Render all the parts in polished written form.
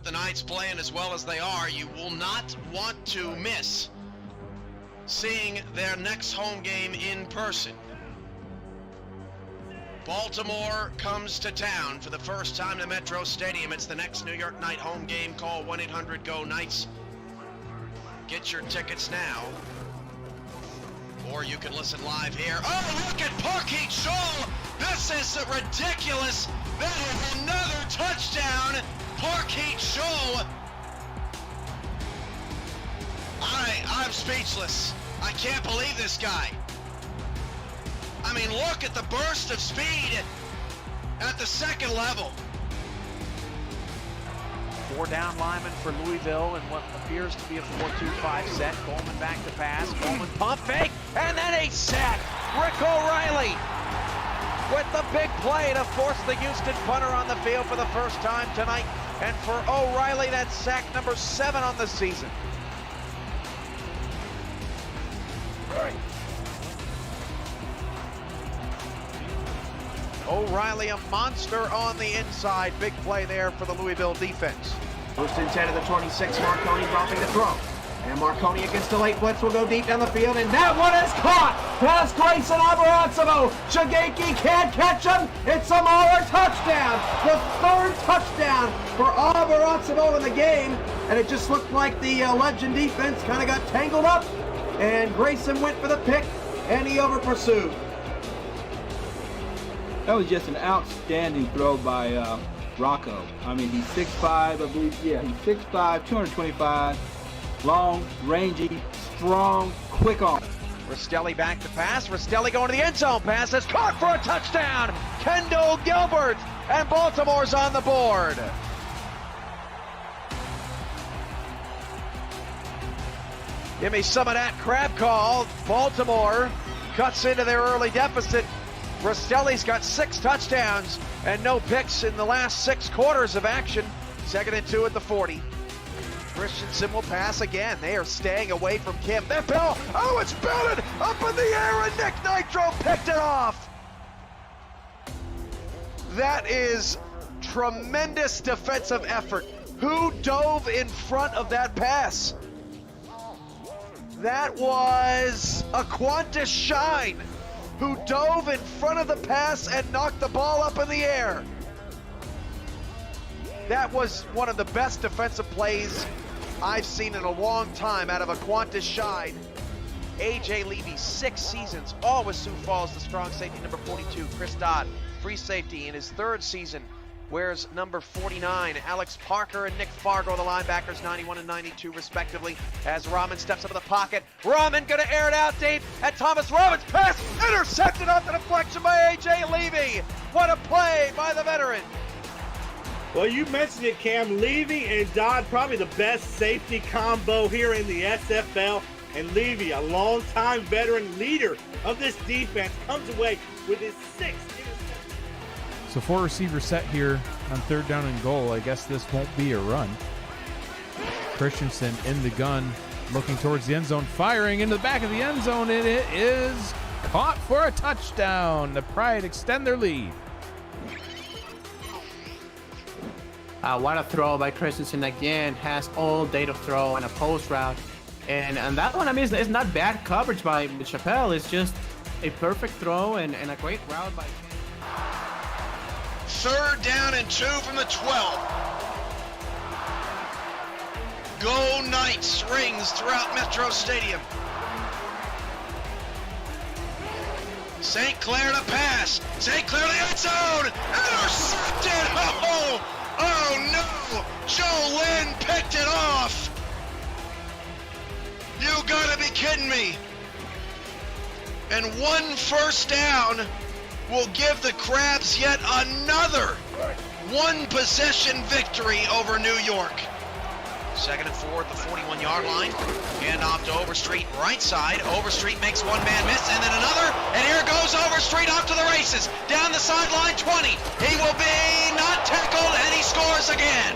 with the Knights playing as well as they are, you will not want to miss seeing their next home game in person. Baltimore comes to town for the first time to Metro Stadium. It's the next New York Knight home game. Call 1-800-GO-KNIGHTS. Get your tickets now. Or you can listen live here. Oh, look at Parkeet Scholl! This is ridiculous! That is another touchdown! Parkeet Scholl! I'm speechless. I can't believe this guy. I mean, look at the burst of speed at the second level. 4 down linemen for Louisville in what appears to be a 4-2-5 set. Coleman back to pass. Coleman pump fake, and then a sack. Rick O'Reilly with the big play to force the Houston punter on the field for the first time tonight. And for O'Reilly, that's sack number 7 on the season. O'Reilly, a monster on the inside. Big play there for the Louisville defense. First and 10 of the 26, Marconi dropping the throw. And Marconi against the late blitz will go deep down the field, and that one is caught! Past Grayson Abarazzo. Shigeki can't catch him. It's a Mauler touchdown. The 3rd touchdown for Abarazzo in the game. And it just looked like the Legend defense kind of got tangled up. And Grayson went for the pick, and he over pursued. That was just an outstanding throw by Rocco. I mean, he's 6'5", I believe. Yeah, he's 6'5", 225, long, rangy, strong, quick arm. Rastelli back to pass. Rastelli going to the end zone. Pass is caught for a touchdown. Kendall Gilbert, and Baltimore's on the board. Give me some of that crab call. Baltimore cuts into their early deficit. Rastelli's got 6 touchdowns and no picks in the last 6 quarters of action. 2nd and 2 at the 40. Christensen will pass again. They are staying away from Kim. That ball, oh, it's belted up in the air, and Nick Nitro picked it off. That is tremendous defensive effort. Who dove in front of that pass? That was a Qantas Shine, who dove in front of the pass and knocked the ball up in the air. That was one of the best defensive plays I've seen in a long time out of a Qantas Shine. A.J. Levy, 6 seasons, all with Sioux Falls, the strong safety number 42. Chris Dodd, free safety in his 3rd season, wears number 49. Alex Parker and Nick Fargo, the linebackers, 91 and 92 respectively, as Rahman steps up in the pocket. Rahman gonna air it out deep, and Thomas Rahman's pass intercepted off the deflection by A.J. Levy. What a play by the veteran. Well, you mentioned it, Cam. Levy and Dodd, probably the best safety combo here in the SFL. And Levy, a longtime veteran leader of this defense, comes away with his 6th interception. So 4 receivers set here on 3rd down and goal. I guess this won't be a run. Christensen in the gun, looking towards the end zone, firing into the back of the end zone, and it is caught for a touchdown. The Pride extend their lead. What a throw by Christensen again. Has all day to throw and a post route. And that one, I mean, it's not bad coverage by Chappelle. It's just a perfect throw and a great route by Ken. 3rd down and 2 from the 12. Go Knights rings throughout Metro Stadium. St. Clair to pass. St. Clair to the end zone. Intercepted. Oh no. Joe Lynn picked it off. You gotta be kidding me. And 1 first down will give the Crabs yet another 1-possession victory over New York. 2nd and 4 at the 41-yard line. Hand off to Overstreet, right side. Overstreet makes 1-man miss, and then another. And here goes Overstreet off to the races. Down the sideline, 20. He will be not tackled, and he scores again.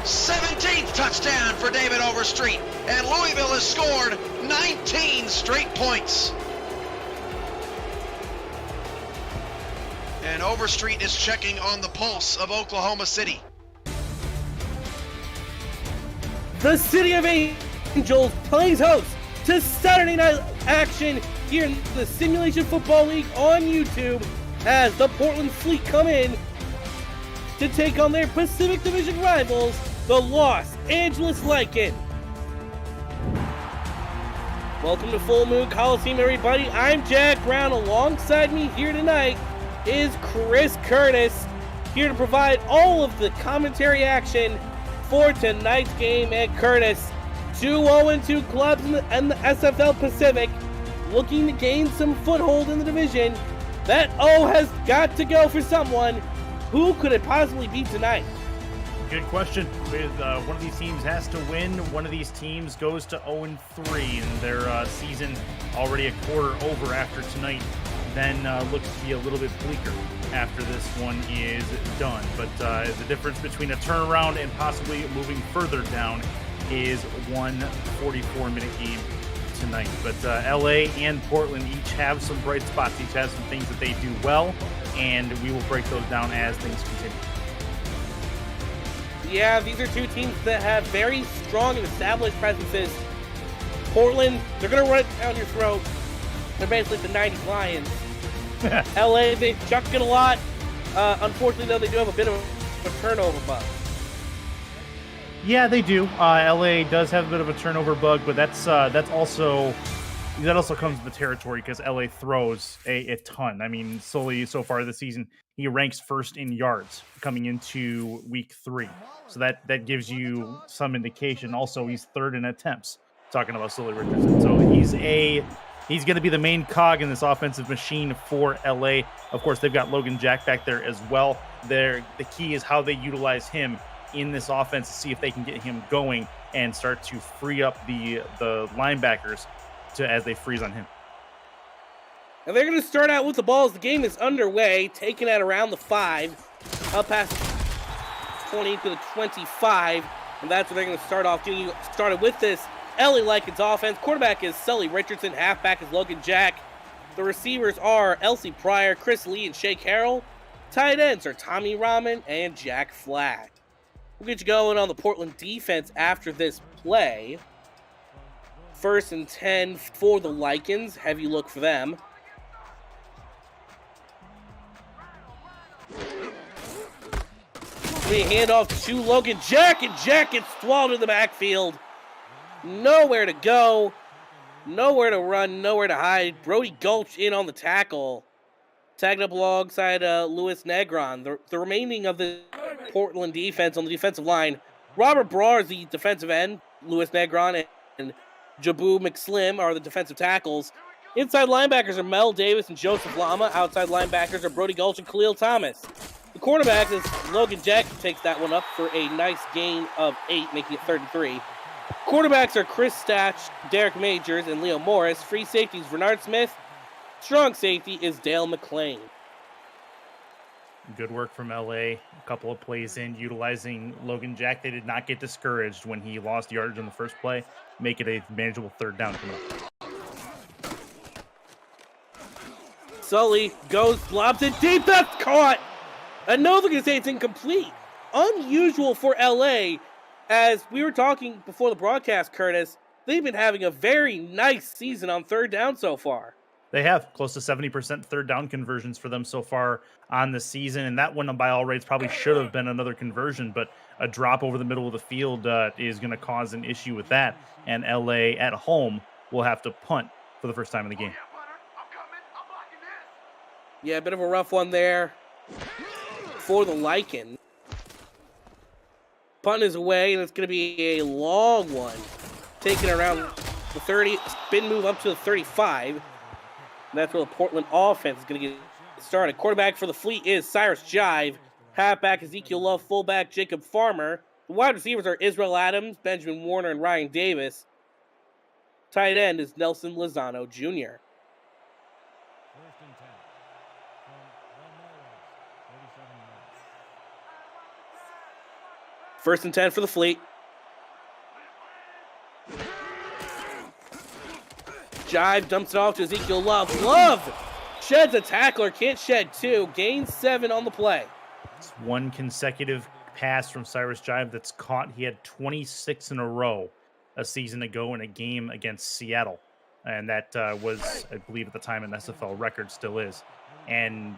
17th touchdown for David Overstreet, and Louisville has scored 19 straight points. And Overstreet is checking on the pulse of Oklahoma City. the City of Angels plays host to Saturday night action here in the Simulation Football League on YouTube as the Portland Fleet come in to take on their Pacific Division rivals, the Los Angeles Lycan. Welcome to Full Moon Coliseum, everybody. I'm Jack Brown. Alongside me here tonight is Chris Curtis, here to provide all of the commentary action for tonight's game. And Curtis, 2-0-2 clubs in the SFL Pacific, looking to gain some foothold in the division. That O has got to go for someone. Who could it possibly be tonight? Good question. With one of these teams has to win. One of these teams goes to 0-3 in their season, already a quarter over after tonight. Then looks to be a little bit bleaker after this one is done. But the difference between a turnaround and possibly moving further down is one 44-minute game tonight. But LA and Portland each have some bright spots, each have some things that they do well, and we will break those down as things continue. Yeah, these are two teams that have very strong and established presences. Portland, they're going to run it down your throat. They're basically the 90s Lions. LA, they chuck it a lot. Unfortunately, though, they do have a bit of a turnover bug. Yeah, they do. LA does have a bit of a turnover bug, but that also comes with the territory because LA throws a ton. I mean, solely so far this season, he ranks first in yards coming into week 3. So that gives you some indication. Also, he's third in attempts. Talking about Sully Richardson, so he's going to be the main cog in this offensive machine for LA. Of course, they've got Logan Jack back there as well. The key is how they utilize him in this offense to see if they can get him going and start to free up the linebackers as they freeze on him. And they're going to start out with the ball as the game is underway, taken at around the 5, up past 20 to the 25, and that's where they're going to start off, getting you started with this LA Lycans offense. Quarterback is Sully Richardson, halfback is Logan Jack. The receivers are Elsie Pryor, Chris Lee, and Shea Carroll. Tight ends are Tommy Rahman and Jack Flack. We'll get you going on the Portland defense after this play. 1st and 10 for the Lycans. Heavy look for them. We hand off to Logan Jack, and Jack gets swallowed in the backfield. Nowhere to go, nowhere to run, nowhere to hide. Brody Gulch in on the tackle. Tagged up alongside Louis Negron. The remaining of the Portland defense on the defensive line. Robert Brar is the defensive end. Louis Negron and Jabu McSlim are the defensive tackles. Inside linebackers are Mel Davis and Joseph Lama. Outside linebackers are Brody Gulch and Khalil Thomas. The quarterback is Logan Jack, who takes that one up for a nice gain of 8, making it 3rd and 3. Quarterbacks are Chris Statch, Derek Majors, and Leo Morris. Free safeties, Renard Smith. Strong safety is Dale McClain. Good work from LA. A couple of plays in, utilizing Logan Jack. They did not get discouraged when he lost yardage in the first play. Make it a manageable 3rd down coming up. Sully goes, lobs it deep. That's caught. And no, they're going to say it's incomplete. Unusual for LA. As we were talking before the broadcast, Curtis, they've been having a very nice season on 3rd down so far. They have close to 70% 3rd down conversions for them so far on the season, and that one by all rates probably should have been another conversion, but a drop over the middle of the field is going to cause an issue with that, and LA at home will have to punt for the first time in the game. Yeah, a bit of a rough one there for the Lycan. Punt is away, and it's going to be a long one. Taking around the 30, spin move up to the 35. And that's where the Portland offense is going to get started. Quarterback for the Fleet is Cyrus Jive. Halfback Ezekiel Love. Fullback Jacob Farmer. The wide receivers are Israel Adams, Benjamin Warner, and Ryan Davis. Tight end is Nelson Lozano Jr. First and 10 for the Fleet. Jive dumps it off to Ezekiel Love. Love sheds a tackler, can't shed 2. Gains 7 on the play. It's one consecutive pass from Cyrus Jive that's caught. He had 26 in a row a season ago in a game against Seattle. And that was, I believe, at the time an SFL record, still is. And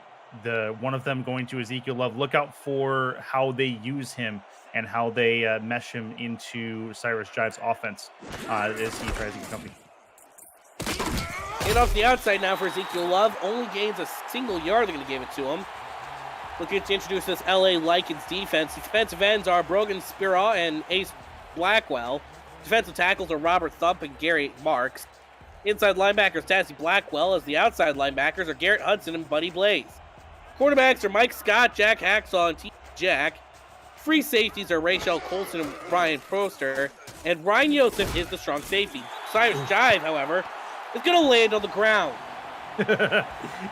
one of them going to Ezekiel Love. Look out for how they use him and how they mesh him into Cyrus Jive's offense as he tries to get company. And off the outside now for Ezekiel Love. Only gains a single yard. They're going to give it to him. Looking to introduce this LA Lycans defense. Defensive ends are Brogan Spira and Ace Blackwell. Defensive tackles are Robert Thump and Gary Marks. Inside linebackers, Tassie Blackwell, as the outside linebackers are Garrett Hudson and Buddy Blaze. Quarterbacks are Mike Scott, Jack Hacksaw, and T. Jack. Free safeties are Rachel Colson and Brian Proster. And Ryan Yosef is the strong safety. Cyrus Jive, however, is going to land on the ground.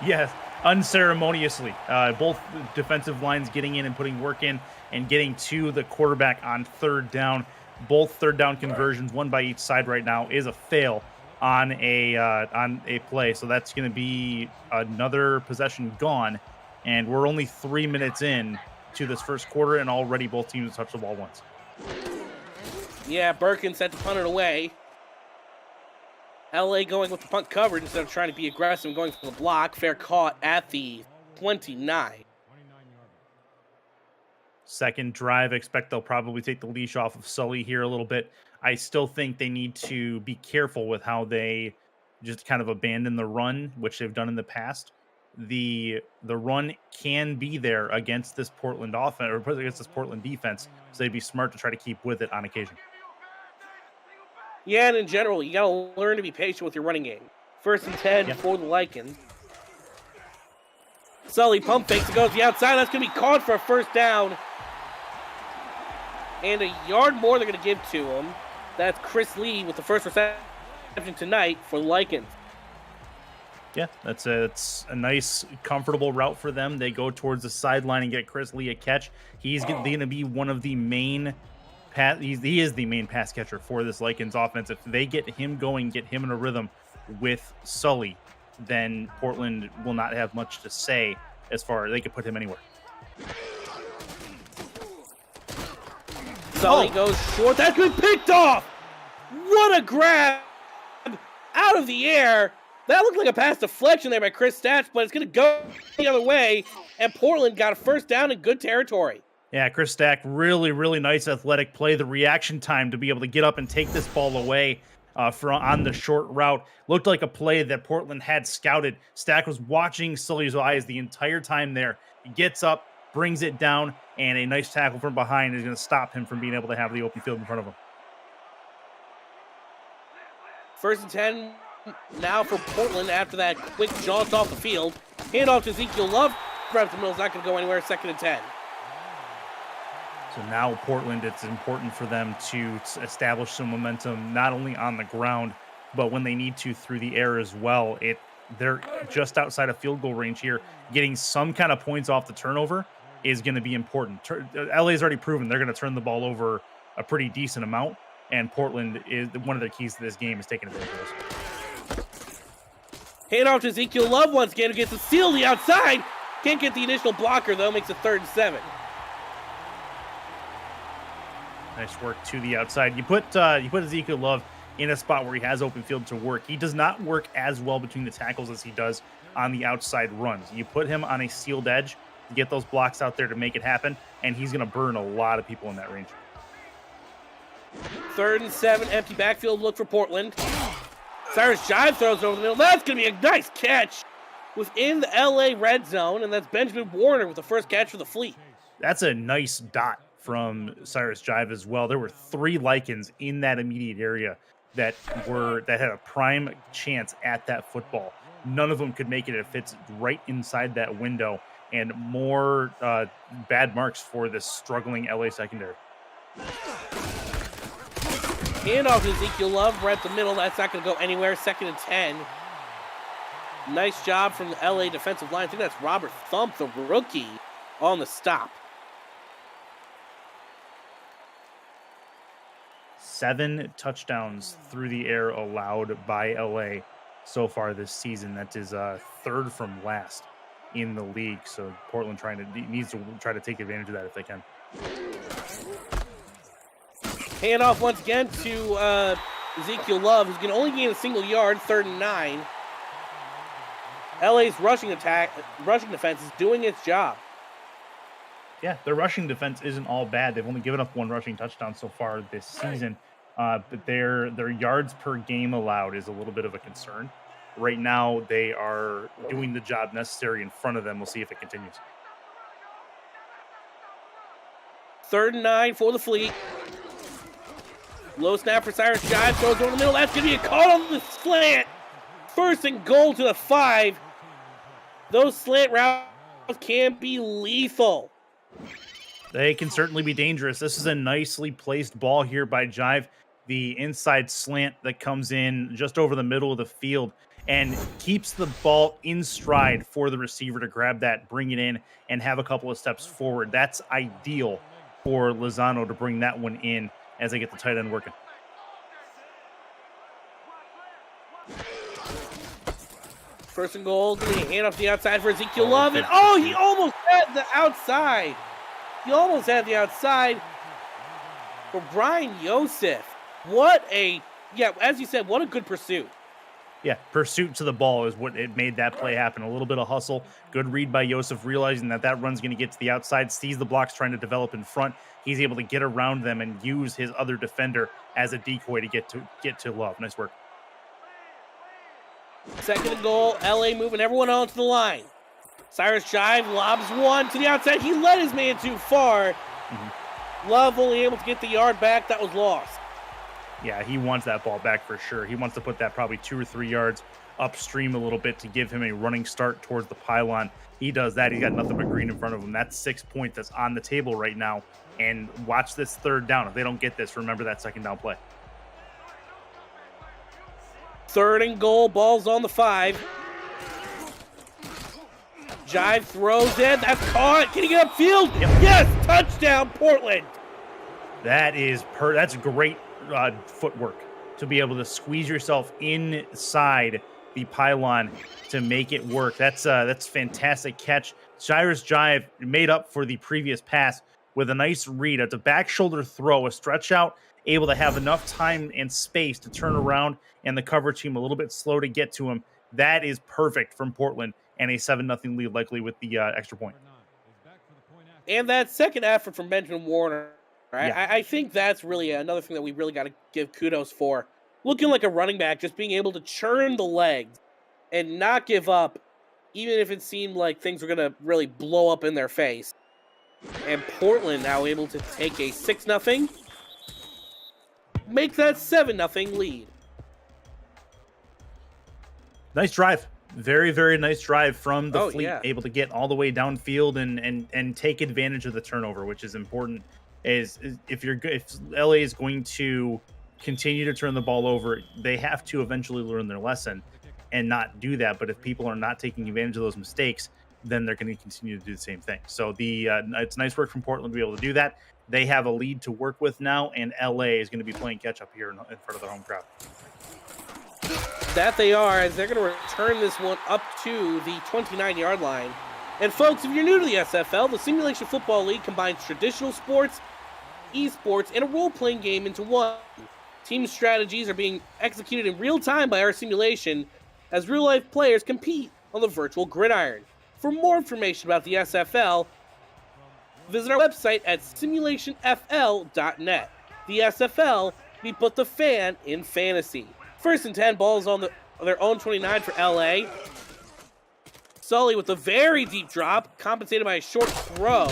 Yes, unceremoniously. Both defensive lines getting in and putting work in and getting to the quarterback on third down. Both third down conversions, one by each side right now, is a fail on a play. So that's going to be another possession gone. And we're only 3 minutes in to this first quarter, and already both teams touched the ball once. Yeah, Birkin set to punt it away. LA going with the punt coverage instead of trying to be aggressive and going for the block. Fair caught at the 29. Second drive, I expect they'll probably take the leash off of Sully here a little bit. I still think they need to be careful with how they just kind of abandon the run, which they've done in the past. The run can be there against this Portland offense or against this Portland defense, so they'd be smart to try to keep with it on occasion. Yeah, and in general, you got to learn to be patient with your running game. 1st and 10 for the Lycans. Sully pump fakes and goes to the outside. That's going to be caught for a first down. And a yard more they're going to give to him. That's Chris Lee with the first reception tonight for the Lycans. Yeah, it's a nice, comfortable route for them. They go towards the sideline and get Chris Lee a catch. He's going to be one of the main he is the main pass catcher for this Lycans offense. If they get him going, get him in a rhythm with Sully, then Portland will not have much to say as far as they could put him anywhere. Sully goes short. That's been picked off. What a grab out of the air. That looked like a pass deflection there by Chris Statch, but it's going to go the other way, and Portland got a first down in good territory. Yeah, Chris Stack, really, really nice athletic play. The reaction time to be able to get up and take this ball away on the short route looked like a play that Portland had scouted. Stack was watching Sully's eyes the entire time there. He gets up, brings it down, and a nice tackle from behind is going to stop him from being able to have the open field in front of him. 1st and 10 now for Portland after that quick jaunt off the field. Hand off to Ezekiel Love. Brampton Mill's not going to go anywhere. 2nd and 10. So now Portland, it's important for them to establish some momentum, not only on the ground, but when they need to through the air as well. They're just outside of field goal range here. Getting some kind of points off the turnover is going to be important. LA's already proven they're going to turn the ball over a pretty decent amount, and Portland is one of their keys to this game is taking advantage of this. Hand off to Ezekiel Love once again, who gets a steal the outside. Can't get the initial blocker, though. Makes it 3rd and 7. Nice work to the outside. You put Ezekiel Love in a spot where he has open field to work. He does not work as well between the tackles as he does on the outside runs. You put him on a sealed edge to get those blocks out there to make it happen, and he's going to burn a lot of people in that range. 3rd and 7, empty backfield look for Portland. Cyrus Jive throws over the middle. That's going to be a nice catch within the LA red zone, and that's Benjamin Warner with the first catch for the Fleet. That's a nice dot from Cyrus Jive as well. There were 3 Lycans in that immediate area that had a prime chance at that football. None of them could make it. It fits right inside that window, and more bad marks for this struggling LA secondary. Hand off to Ezekiel Love. We're at the middle. That's not going to go anywhere. 2nd and 10. Nice job from the LA defensive line. I think that's Robert Thump, the rookie, on the stop. 7 touchdowns through the air allowed by LA so far this season. That is 3rd from last in the league. So Portland needs to try to take advantage of that if they can. Hand off once again to Ezekiel Love, who's going to only gain a single yard, 3rd and 9. LA's rushing defense is doing its job. Yeah, their rushing defense isn't all bad. They've only given up 1 rushing touchdown so far this season, but their yards per game allowed is a little bit of a concern. Right now, they are doing the job necessary in front of them. We'll see if it continues. 3rd and 9 for the Fleet. Low snap for Cyrus Jive, throws over the middle. That's going to be a call on the slant. 1st and goal to the 5. Those slant routes can be lethal. They can certainly be dangerous. This is a nicely placed ball here by Jive. The inside slant that comes in just over the middle of the field and keeps the ball in stride for the receiver to grab that, bring it in, and have a couple of steps forward. That's ideal for Lozano to bring that one in as they get the tight end working. First and goal, going to hand off the outside for Ezekiel Love. And he almost had the outside. He almost had the outside for Brian Yosef. As you said, what a good pursuit. Yeah, pursuit to the ball is what it made that play happen. A little bit of hustle. Good read by Yosef, realizing that run's going to get to the outside, sees the blocks trying to develop in front. He's able to get around them and use his other defender as a decoy to get to Love. Nice work. 2nd and goal, LA moving everyone onto the line. Cyrus Jive lobs one to the outside. He led his man too far. Love only able to get the yard back. That was lost. Yeah, he wants that ball back for sure. He wants to put that probably 2 or 3 yards upstream a little bit to give him a running start towards the pylon. He does that. He's got nothing but green in front of him. That's 6 points that's on the table right now. And watch this 3rd down. If they don't get this, remember that 2nd down play. 3rd and goal, ball's on the 5. Jive throws it. That's caught. Can he get upfield? Yep. Yes, touchdown, Portland. That's great footwork to be able to squeeze yourself inside the pylon to make it work. That's fantastic catch. Cyrus Jive made up for the previous pass with a nice read. It's a back shoulder throw, a stretch out, able to have enough time and space to turn around, and the coverage team a little bit slow to get to him. That is perfect from Portland, and a 7-0 lead likely with the extra point. And that second effort from Benjamin Warner, right? Yeah. I think that's really another thing that we really got to give kudos for. Looking like a running back, just being able to churn the legs and not give up, even if it seemed like things were going to really blow up in their face. And Portland now able to take a 6-0, make that 7-0 lead. Nice drive. Very, very nice drive from the Fleet, yeah. Able to get all the way downfield and take advantage of the turnover, which is important. If LA is going to continue to turn the ball over, they have to eventually learn their lesson and not do that. But if people are not taking advantage of those mistakes, then they're going to continue to do the same thing. So it's nice work from Portland to be able to do that. They have a lead to work with now, and LA is going to be playing catch up here in front of their home crowd. That they are, as they're going to return this one up to the 29-yard line. And folks, if you're new to the SFL, the Simulation Football League combines traditional sports, esports, and a role-playing game into one. Team strategies are being executed in real time by our simulation as real-life players compete on the virtual gridiron. For more information about the SFL, visit our website at simulationfl.net. The SFL, we put the fan in fantasy. 1st and 10, balls on their own 29 for LA. Sully with a very deep drop, compensated by a short throw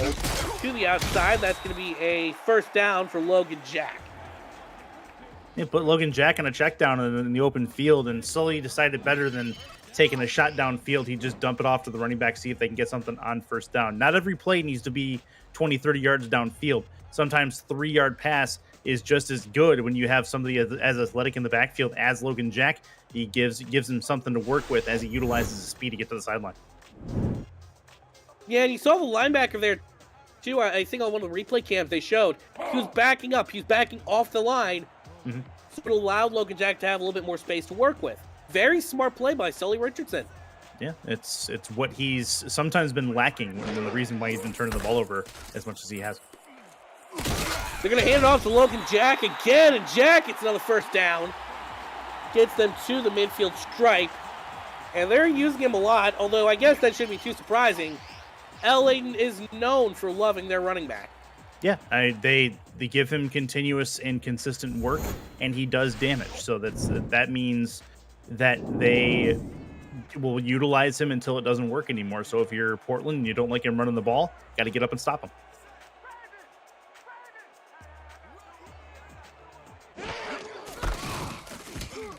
to the outside. That's going to be a 1st down for Logan Jack. They put Logan Jack on a check down in the open field, and Sully decided better than taking a shot downfield. He just dump it off to the running back, see if they can get something on 1st down. Not every play needs to be 20, 30 yards downfield. Sometimes 3-yard pass is just as good when you have somebody as athletic in the backfield as Logan Jack. He gives him something to work with as he utilizes his speed to get to the sideline. Yeah, and you saw the linebacker there, too. I think on one of the replay cams they showed. He was backing up. He was backing off the line. Mm-hmm. So it allowed Logan Jack to have a little bit more space to work with. Very smart play by Sully Richardson. Yeah, it's what he's sometimes been lacking, and the reason why he's been turning the ball over as much as he has. They're going to hand it off to Logan Jack again, and Jack gets another first down. Gets them to the midfield stripe. And they're using him a lot, although I guess that shouldn't be too surprising. LA is known for loving their running back. Yeah, they give him continuous and consistent work, and he does damage. So that means that they will utilize him until it doesn't work anymore. So if you're Portland and you don't like him running the ball, got to get up and stop him.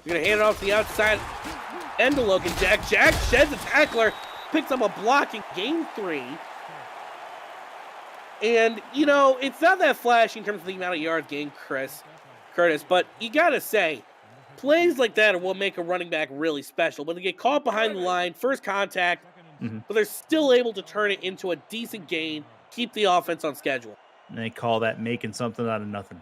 You're going to hand it off to the outside end to Logan Jack. Jack sheds the tackler, picks up a block in game 3. And, you know, it's not that flashy in terms of the amount of yards gained, Curtis, but you got to say, plays like that are what make a running back really special. When they get caught behind the line, first contact, but they're still able to turn it into a decent gain, keep the offense on schedule. And they call that making something out of nothing.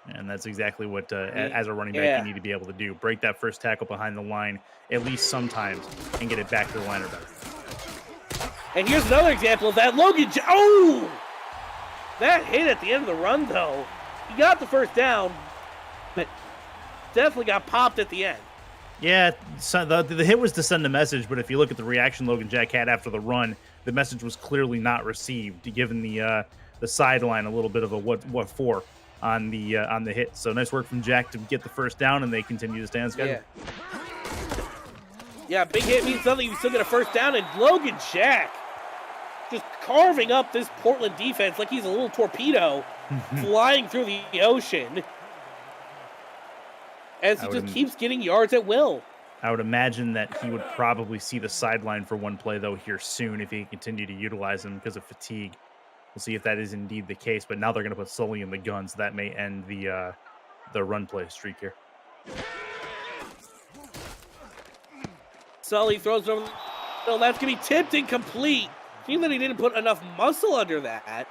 And that's exactly what, as a running back, you need to be able to do. Break that first tackle behind the line at least sometimes and get it back to the linebacker. And here's another example of that. Logan, oh! That hit at the end of the run, though. He got the first down, but definitely got popped at the end. Yeah, so the hit was to send a message, but if you look at the reaction Logan Jack had after the run, the message was clearly not received, given the sideline a little bit of a what for on the hit. So nice work from Jack to get the first down, and they continue to stay on schedule. Yeah, big hit means nothing. You still get a first down, and Logan Jack just carving up this Portland defense like he's a little torpedo flying through the ocean as he just keeps getting yards at will. I would imagine that he would probably see the sideline for one play, though, here soon if he continue to utilize him because of fatigue. We'll see if that is indeed the case, but now they're going to put Sully in the gun, so that may end the run play streak here. Sully throws it over the middle. That's going to be tipped incomplete. Seems that he didn't put enough muscle under that,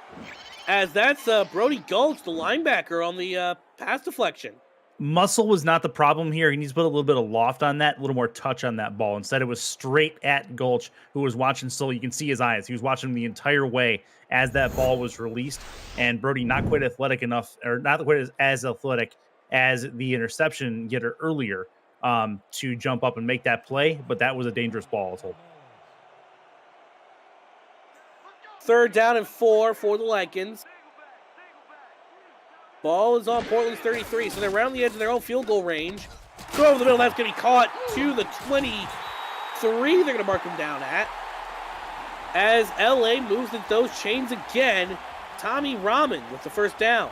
as that's Brody Gulch, the linebacker, on the pass deflection. Muscle was not the problem here. He needs to put a little bit of loft on that, a little more touch on that ball. Instead, it was straight at Gulch, who was watching Sully. You can see his eyes. He was watching him the entire way as that ball was released. And Brody not quite athletic enough, or not quite as athletic as the interception getter earlier to jump up and make that play. But that was a dangerous ball, I told. 3rd down and 4 for the Lycans. Ball is on Portland's 33, so they're around the edge of their own field goal range. Throw over the middle, that's going to be caught to the 23. They're going to mark him down at. As LA moves into those chains again, Tommy Rahman with the first down.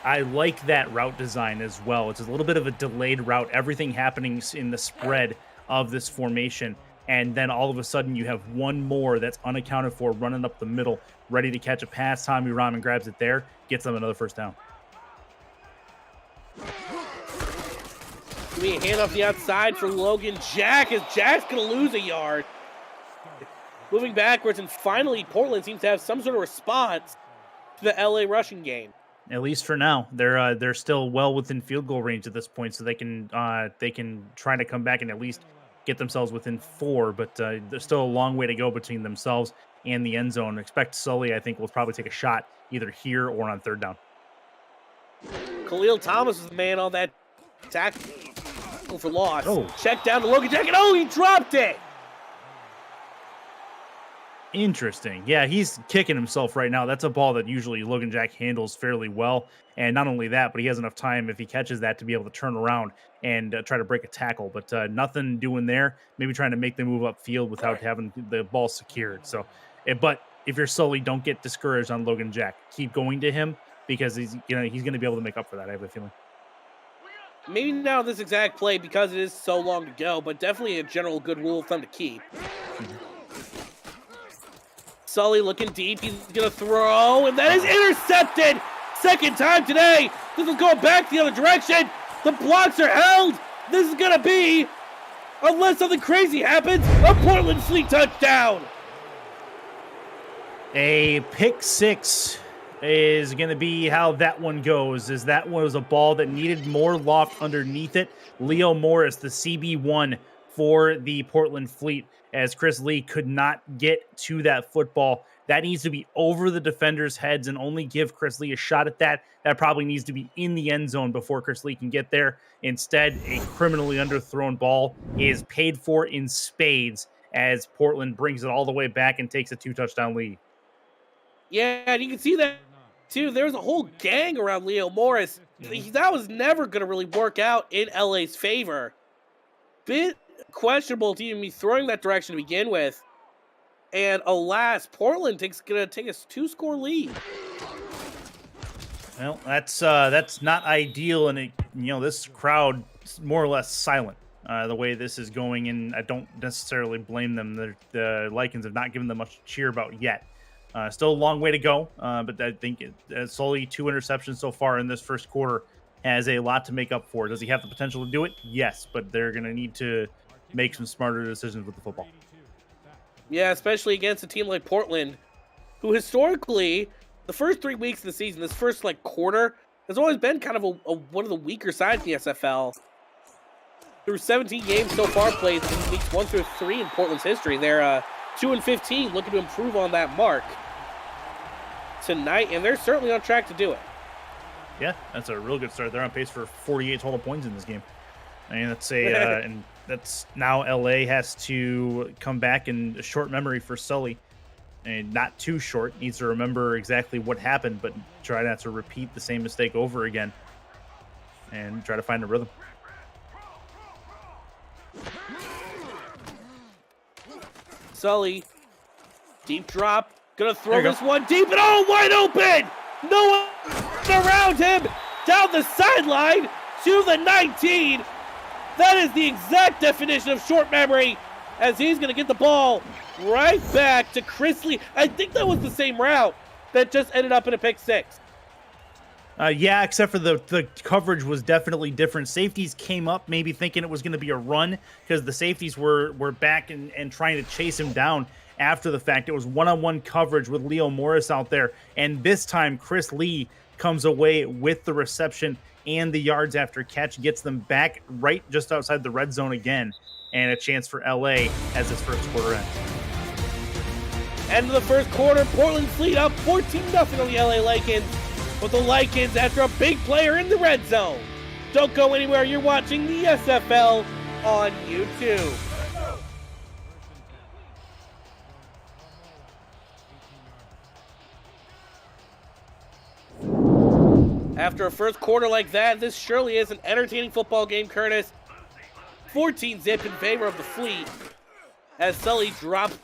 I like that route design as well. It's a little bit of a delayed route, everything happening in the spread of this formation. And then all of a sudden you have one more that's unaccounted for running up the middle, ready to catch a pass. Tommy Rahman grabs it there, gets them another first down. Give me a hand off the outside for Logan Jack, as Jack's going to lose a yard. Moving backwards, and finally Portland seems to have some sort of response to the LA rushing game. At least for now, they're still well within field goal range at this point, so they can try to come back and at least get themselves within 4, but there's still a long way to go between themselves and the end zone. Expect Sully, I think, will probably take a shot either here or on 3rd down. Khalil Thomas is the man on that tackle for loss. Oh. Check down to Logan Jack, and he dropped it! Interesting. Yeah, he's kicking himself right now. That's a ball that usually Logan Jack handles fairly well. And not only that, but he has enough time if he catches that to be able to turn around and try to break a tackle. But nothing doing there. Maybe trying to make the move upfield without having the ball secured. So, but if you're Sully, don't get discouraged on Logan Jack. Keep going to him because he's going to be able to make up for that, I have a feeling. Maybe not this exact play because it is so long to go, but definitely a general good rule of thumb to keep. Sully looking deep. He's going to throw, and that is intercepted. 2nd time today. This is going back the other direction. The blocks are held. This is going to be, unless something crazy happens, a Portland Fleet touchdown. A pick 6 is going to be how that one goes, as that one was a ball that needed more loft underneath it. Leo Morris, the CB1 for the Portland Fleet, as Chris Lee could not get to that football That needs to be over the defenders' heads and only give Chris Lee a shot at that. That probably needs to be in the end zone before Chris Lee can get there. Instead, a criminally underthrown ball is paid for in spades as Portland brings it all the way back and takes a 2-touchdown lead. Yeah, and you can see that too. There's a whole gang around Leo Morris. That was never going to really work out in LA's favor. Bit questionable to even be throwing that direction to begin with. And alas, Portland going to take a 2-score lead. Well, that's not ideal, and this crowd is more or less silent the way this is going, and I don't necessarily blame them. The Lycans have not given them much to cheer about yet. Still a long way to go, but I think Sully 2 interceptions so far in this first quarter has a lot to make up for. Does he have the potential to do it? Yes, but they're going to need to make some smarter decisions with the football. Yeah, especially against a team like Portland, who historically, the first 3 weeks of the season, this first quarter, has always been kind of one of the weaker sides in the SFL. Through 17 games so far played in weeks 1 through 3 in Portland's history, they're 2-15, looking to improve on that mark tonight, and they're certainly on track to do it. Yeah, that's a real good start. They're on pace for 48 total points in this game. I mean, and that's now LA has to come back in a short memory for Sully, and not too short. Needs to remember exactly what happened, but try not to repeat the same mistake over again, and try to find a rhythm. Sully, deep drop, gonna throw this one deep, and wide open! No one around him, down the sideline to the 19. That is the exact definition of short memory, as he's gonna get the ball right back to Chris Lee. I think that was the same route that just ended up in a pick 6. Yeah, except for the coverage was definitely different. Safeties came up maybe thinking it was going to be a run because the safeties were back and trying to chase him down after the fact. It was one-on-one coverage with Leo Morris out there, and this time Chris Lee comes away with the reception and the yards after catch, gets them back right just outside the red zone again, and a chance for LA as this first quarter ends. End of the first quarter, Portland's lead up 14-0 on the LA Lycans. With the Lycans after a big player in the red zone. Don't go anywhere, you're watching the SFL on YouTube. After a first quarter like that, this surely is an entertaining football game, Curtis. 14-zip in favor of the Fleet. As Sully drops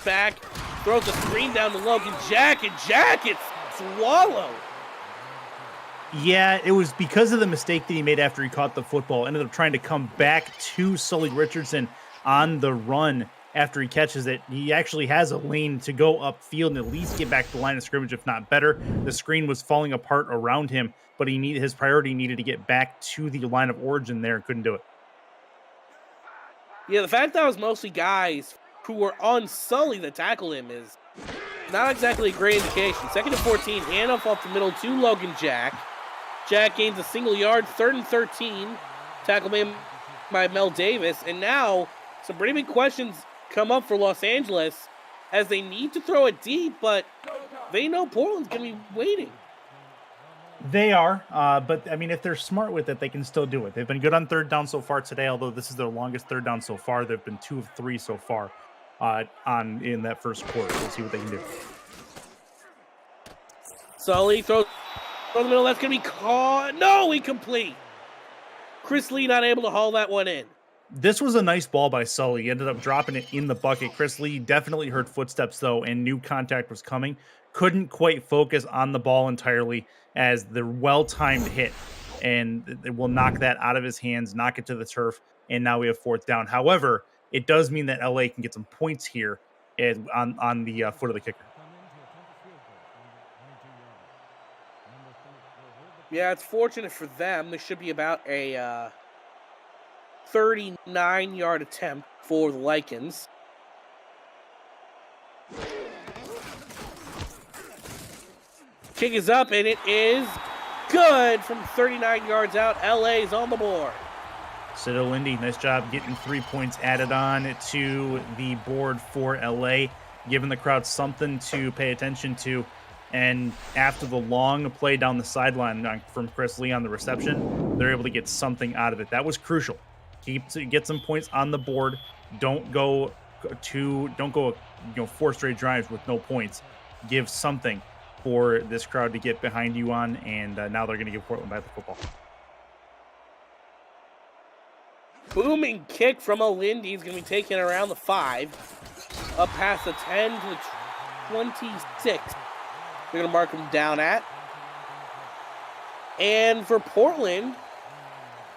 back, throws a screen down to Logan Jack, and Jack gets swallowed. Yeah, it was because of the mistake that he made after he caught the football. Ended up trying to come back to Sully Richardson on the run after he catches it. He actually has a lane to go upfield and at least get back to the line of scrimmage, if not better. The screen was falling apart around him, but his priority needed to get back to the line of origin there and couldn't do it. Yeah, the fact that it was mostly guys who were on Sully that tackled him is not exactly a great indication. 2nd and 14, handoff off the middle to Logan Jack. Jack gains a single yard, 3rd and 13. Tackle made by Mel Davis. And now some pretty big questions come up for Los Angeles as they need to throw it deep, but they know Portland's going to be waiting. They are, but I mean, if they're smart with it, they can still do it. They've been good on 3rd down so far today, although this is their longest 3rd down so far. They've been 2 of 3 so far in that first quarter. We'll see what they can do. Sully throws in the middle. That's going to be caught. No, incomplete. Chris Lee not able to haul that one in. This was a nice ball by Sully. He ended up dropping it in the bucket. Chris Lee definitely heard footsteps, though, and knew contact was coming. Couldn't quite focus on the ball entirely as the well-timed hit, and it will knock that out of his hands, knock it to the turf, and now we have 4th down. However, it does mean that LA can get some points here on the foot of the kicker. Yeah, it's fortunate for them. This should be about a 39-yard attempt for the Lycans. Kick is up, and it is good from 39 yards out. LA's on the board. Sido Lindy, nice job getting 3 points added on to the board for LA. giving the crowd something to pay attention to. And after the long play down the sideline from Chris Lee on the reception, they're able to get something out of it. That was crucial. Get some points on the board. Don't go 4 straight drives with no points. Give something for this crowd to get behind you on, and now they're going to give Portland back the football. Booming kick from O'Lindy is going to be taken around the 5, up past the 10 to the 26. They're going to mark him down at. And for Portland,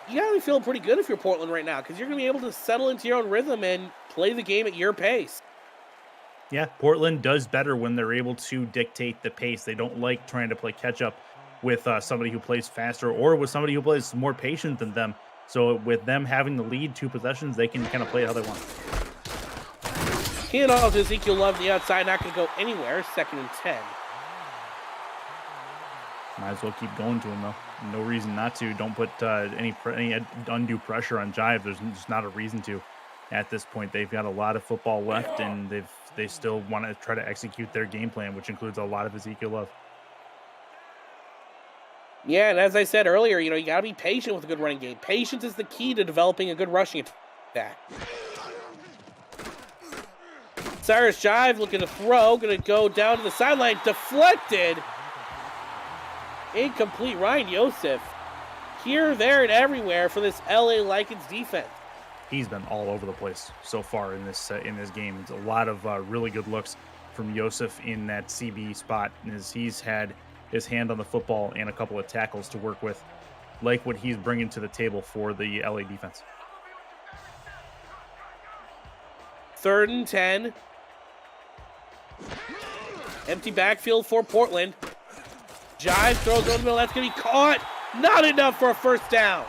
you got to be feeling pretty good if you're Portland right now, because you're going to be able to settle into your own rhythm and play the game at your pace. Yeah, Portland does better when they're able to dictate the pace. They don't like trying to play catch up with somebody who plays faster or with somebody who plays more patient than them. So with them having the lead 2 possessions, they can kind of play how they want. Hand off to Ezekiel Love on the outside, not going to go anywhere. 2nd and 10. Might as well keep going to him, though. No reason not to. Don't put any undue pressure on Jive. There's just not a reason to. At this point, they've got a lot of football left, and they still want to try to execute their game plan, which includes a lot of Ezekiel Love. Yeah, and as I said earlier, you got to be patient with a good running game. Patience is the key to developing a good rushing attack. Cyrus Jive looking to throw, going to go down to the sideline, deflected. Incomplete. Ryan Yosef here, there, and everywhere for this LA Lycans defense. He's been all over the place so far in this game. It's a lot of really good looks from Yosef in that CB spot, as he's had his hand on the football and a couple of tackles to work with, like what he's bringing to the table for the LA defense. 3rd and 10. Empty backfield for Portland. Jive throws over the middle. That's going to be caught. Not enough for a first down.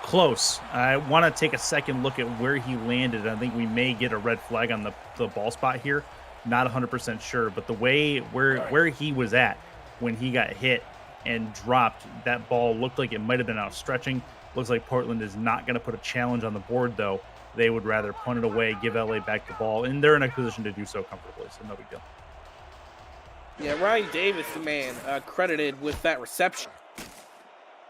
Close. I want to take a second look at where he landed. I think we may get a red flag on the ball spot here. Not 100% sure, but the way where he was at when he got hit and dropped, that ball looked like it might have been out stretching. Looks like Portland is not going to put a challenge on the board, though. They would rather punt it away, give LA back the ball, and they're in a position to do so comfortably, so no big deal. Yeah, Ryan Davis, the man, credited with that reception.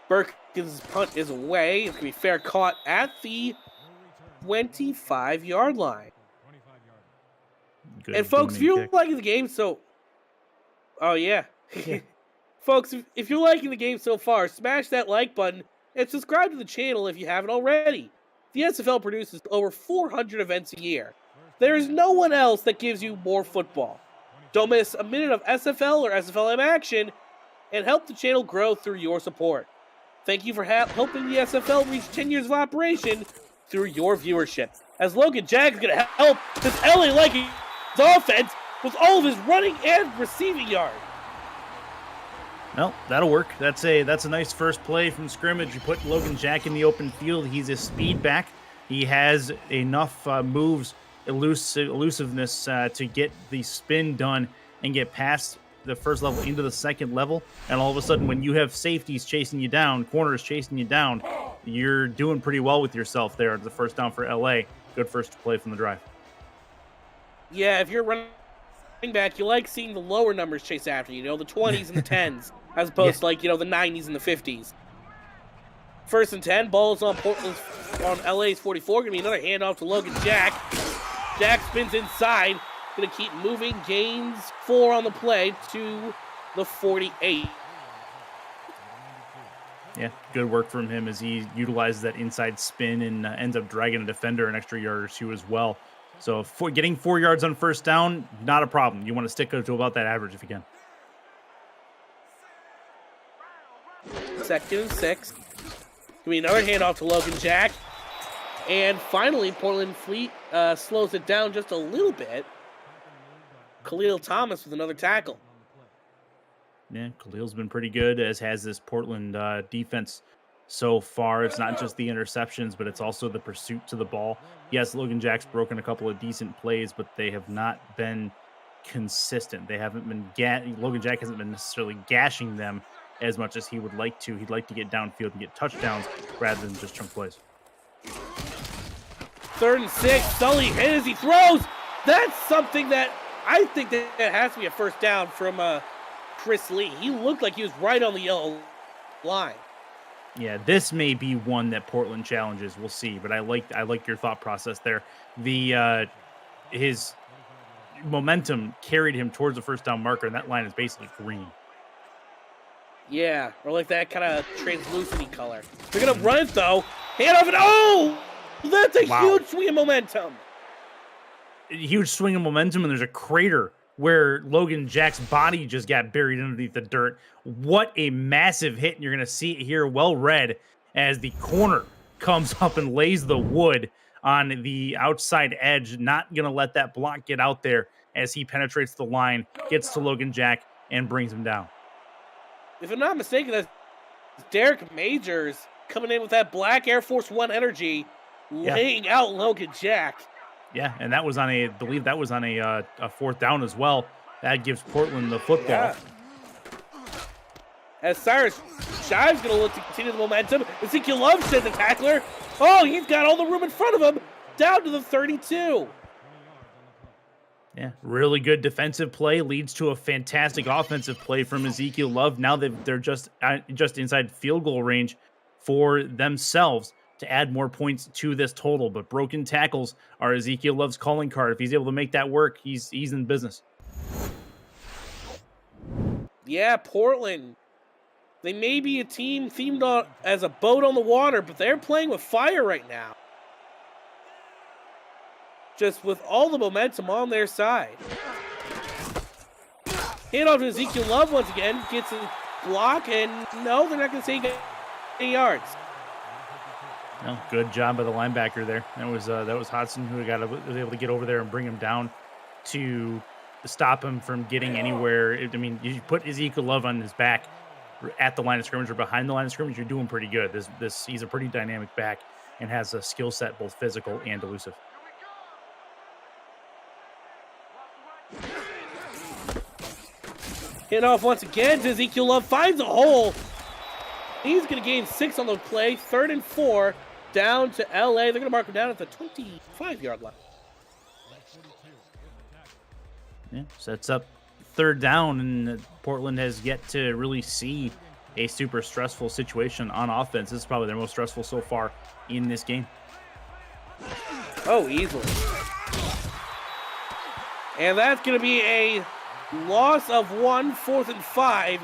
Perkins' punt is away. It's going to be fair caught at the 25-yard line. Good, and folks, if you're kick. liking the game oh yeah. Folks, if you're liking the game so far, smash that like button and subscribe to the channel if you haven't already. The SFL produces over 400 events a year. There is no one else that gives you more football. Don't miss a minute of SFL or SFLM action and help the channel grow through your support. Thank you for helping the SFL reach 10 years of operation through your viewership. As Logan Jack is going to help this LA Lycans offense with all of his running and receiving yards. Well, that'll work. That's a nice first play from scrimmage. You put Logan Jack in the open field. He's a speed back. He has enough moves, elusiveness to get the spin done and get past the first level into the second level. And all of a sudden, when you have safeties chasing you down, corners chasing you down, you're doing pretty well with yourself there. The first down for LA. Good first play from the drive. Yeah, if you're running back, you like seeing the lower numbers chase after you, the 20s and the 10s, as opposed to the 90s and the 50s. 1st and 10, ball's on LA's 44. Gonna be another handoff to Logan Jack. Jack spins inside. Gonna keep moving. Gains 4 on the play to the 48. Yeah, good work from him as he utilizes that inside spin and ends up dragging a defender an extra yard or 2 as well. So getting 4 yards on first down, not a problem. You want to stick to about that average if you can. 2nd and 6. Gonna be another handoff to Logan Jack. And finally, Portland Fleet slows it down just a little bit. Khalil Thomas with another tackle. Yeah, Khalil's been pretty good, as has this Portland defense so far. It's not just the interceptions, but it's also the pursuit to the ball. Yes, Logan Jack's broken a couple of decent plays, but they have not been consistent. They haven't been Logan Jack hasn't been necessarily gashing them as much as he would like to. He'd like to get downfield and get touchdowns rather than just chunk plays. 3rd and 6. Sully hit as he throws. That's something that I think that has to be a first down from Chris Lee. He looked like he was right on the yellow line. Yeah, this may be one that Portland challenges. We'll see, but I like your thought process there. His momentum carried him towards the first down marker, and that line is basically green. Yeah, or like that kind of translucent color. They're gonna run it though. Hand off and oh, that's a huge swing of momentum. A huge swing of momentum, and there's a crater where Logan Jack's body just got buried underneath the dirt. What a massive hit, and you're going to see it here, well read, as the corner comes up and lays the wood on the outside edge. Not going to let that block get out there as he penetrates the line, gets to Logan Jack, and brings him down. If I'm not mistaken, that's Derek Majors coming in with that black Air Force One energy, laying out Logan Jack. Yeah, and that was on I believe that was on a fourth down as well. That gives Portland the football. Yeah. As Cyrus Shive's going to look to continue the momentum. Ezekiel Love sends the tackler. Oh, he's got all the room in front of him. Down to the 32. Yeah, really good defensive play leads to a fantastic offensive play from Ezekiel Love. Now they're just inside field goal range for themselves to add more points to this total. But broken tackles are Ezekiel Love's calling card. If he's able to make that work, he's in business. Yeah, Portland. They may be a team themed on as a boat on the water, but they're playing with fire right now. Just with all the momentum on their side. Hand off to Ezekiel Love once again. Gets a block, and no, they're not going to say any yards. No, good job by the linebacker there. That was Hodson who was able to get over there and bring him down to stop him from getting anywhere. I mean, you put Ezekiel Love on his back at the line of scrimmage or behind the line of scrimmage, you're doing pretty good. He's a pretty dynamic back and has a skill set, both physical and elusive. Hand off once again to Ezekiel Love. Finds a hole. He's going to gain 6 on the play. 3rd and 4 down to LA. They're going to mark him down at the 25-yard line. Yeah, sets up 3rd down, and Portland has yet to really see a super stressful situation on offense. This is probably their most stressful so far in this game. Oh, easily. And that's going to be a loss of 1, 4th and 5.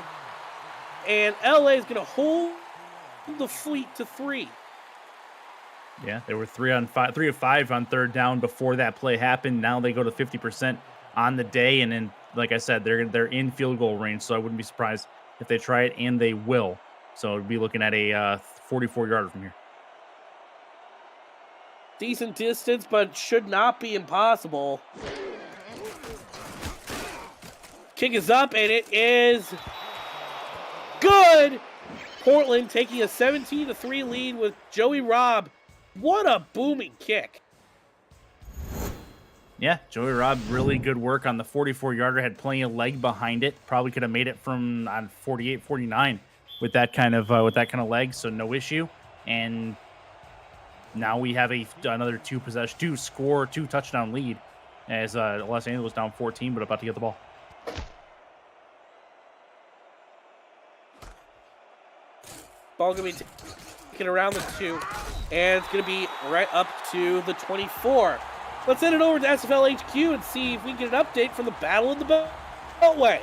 And LA is going to hold the fleet to 3. Yeah, they were 3 of 5 on 3rd down before that play happened. Now they go to 50% on the day, and then, like I said, they're in field goal range, so I wouldn't be surprised if they try it, and they will. So we'd be looking at a 44-yarder from here. Decent distance, but should not be impossible. Kick is up, and it is good. Portland taking a 17-3 lead with Joey Robb. What a booming kick. Yeah, Joey Robb, really good work on the 44-yarder. Had plenty of leg behind it. Probably could have made it from on 48, 49 with that kind of leg. So no issue. And now we have another two touchdown lead as Los Angeles down 14, but about to get the ball. Ball going to be taken around the 2, and it's going to be right up to the 24. Let's send it over to SFL HQ and see if we can get an update from the Battle of the Beltway.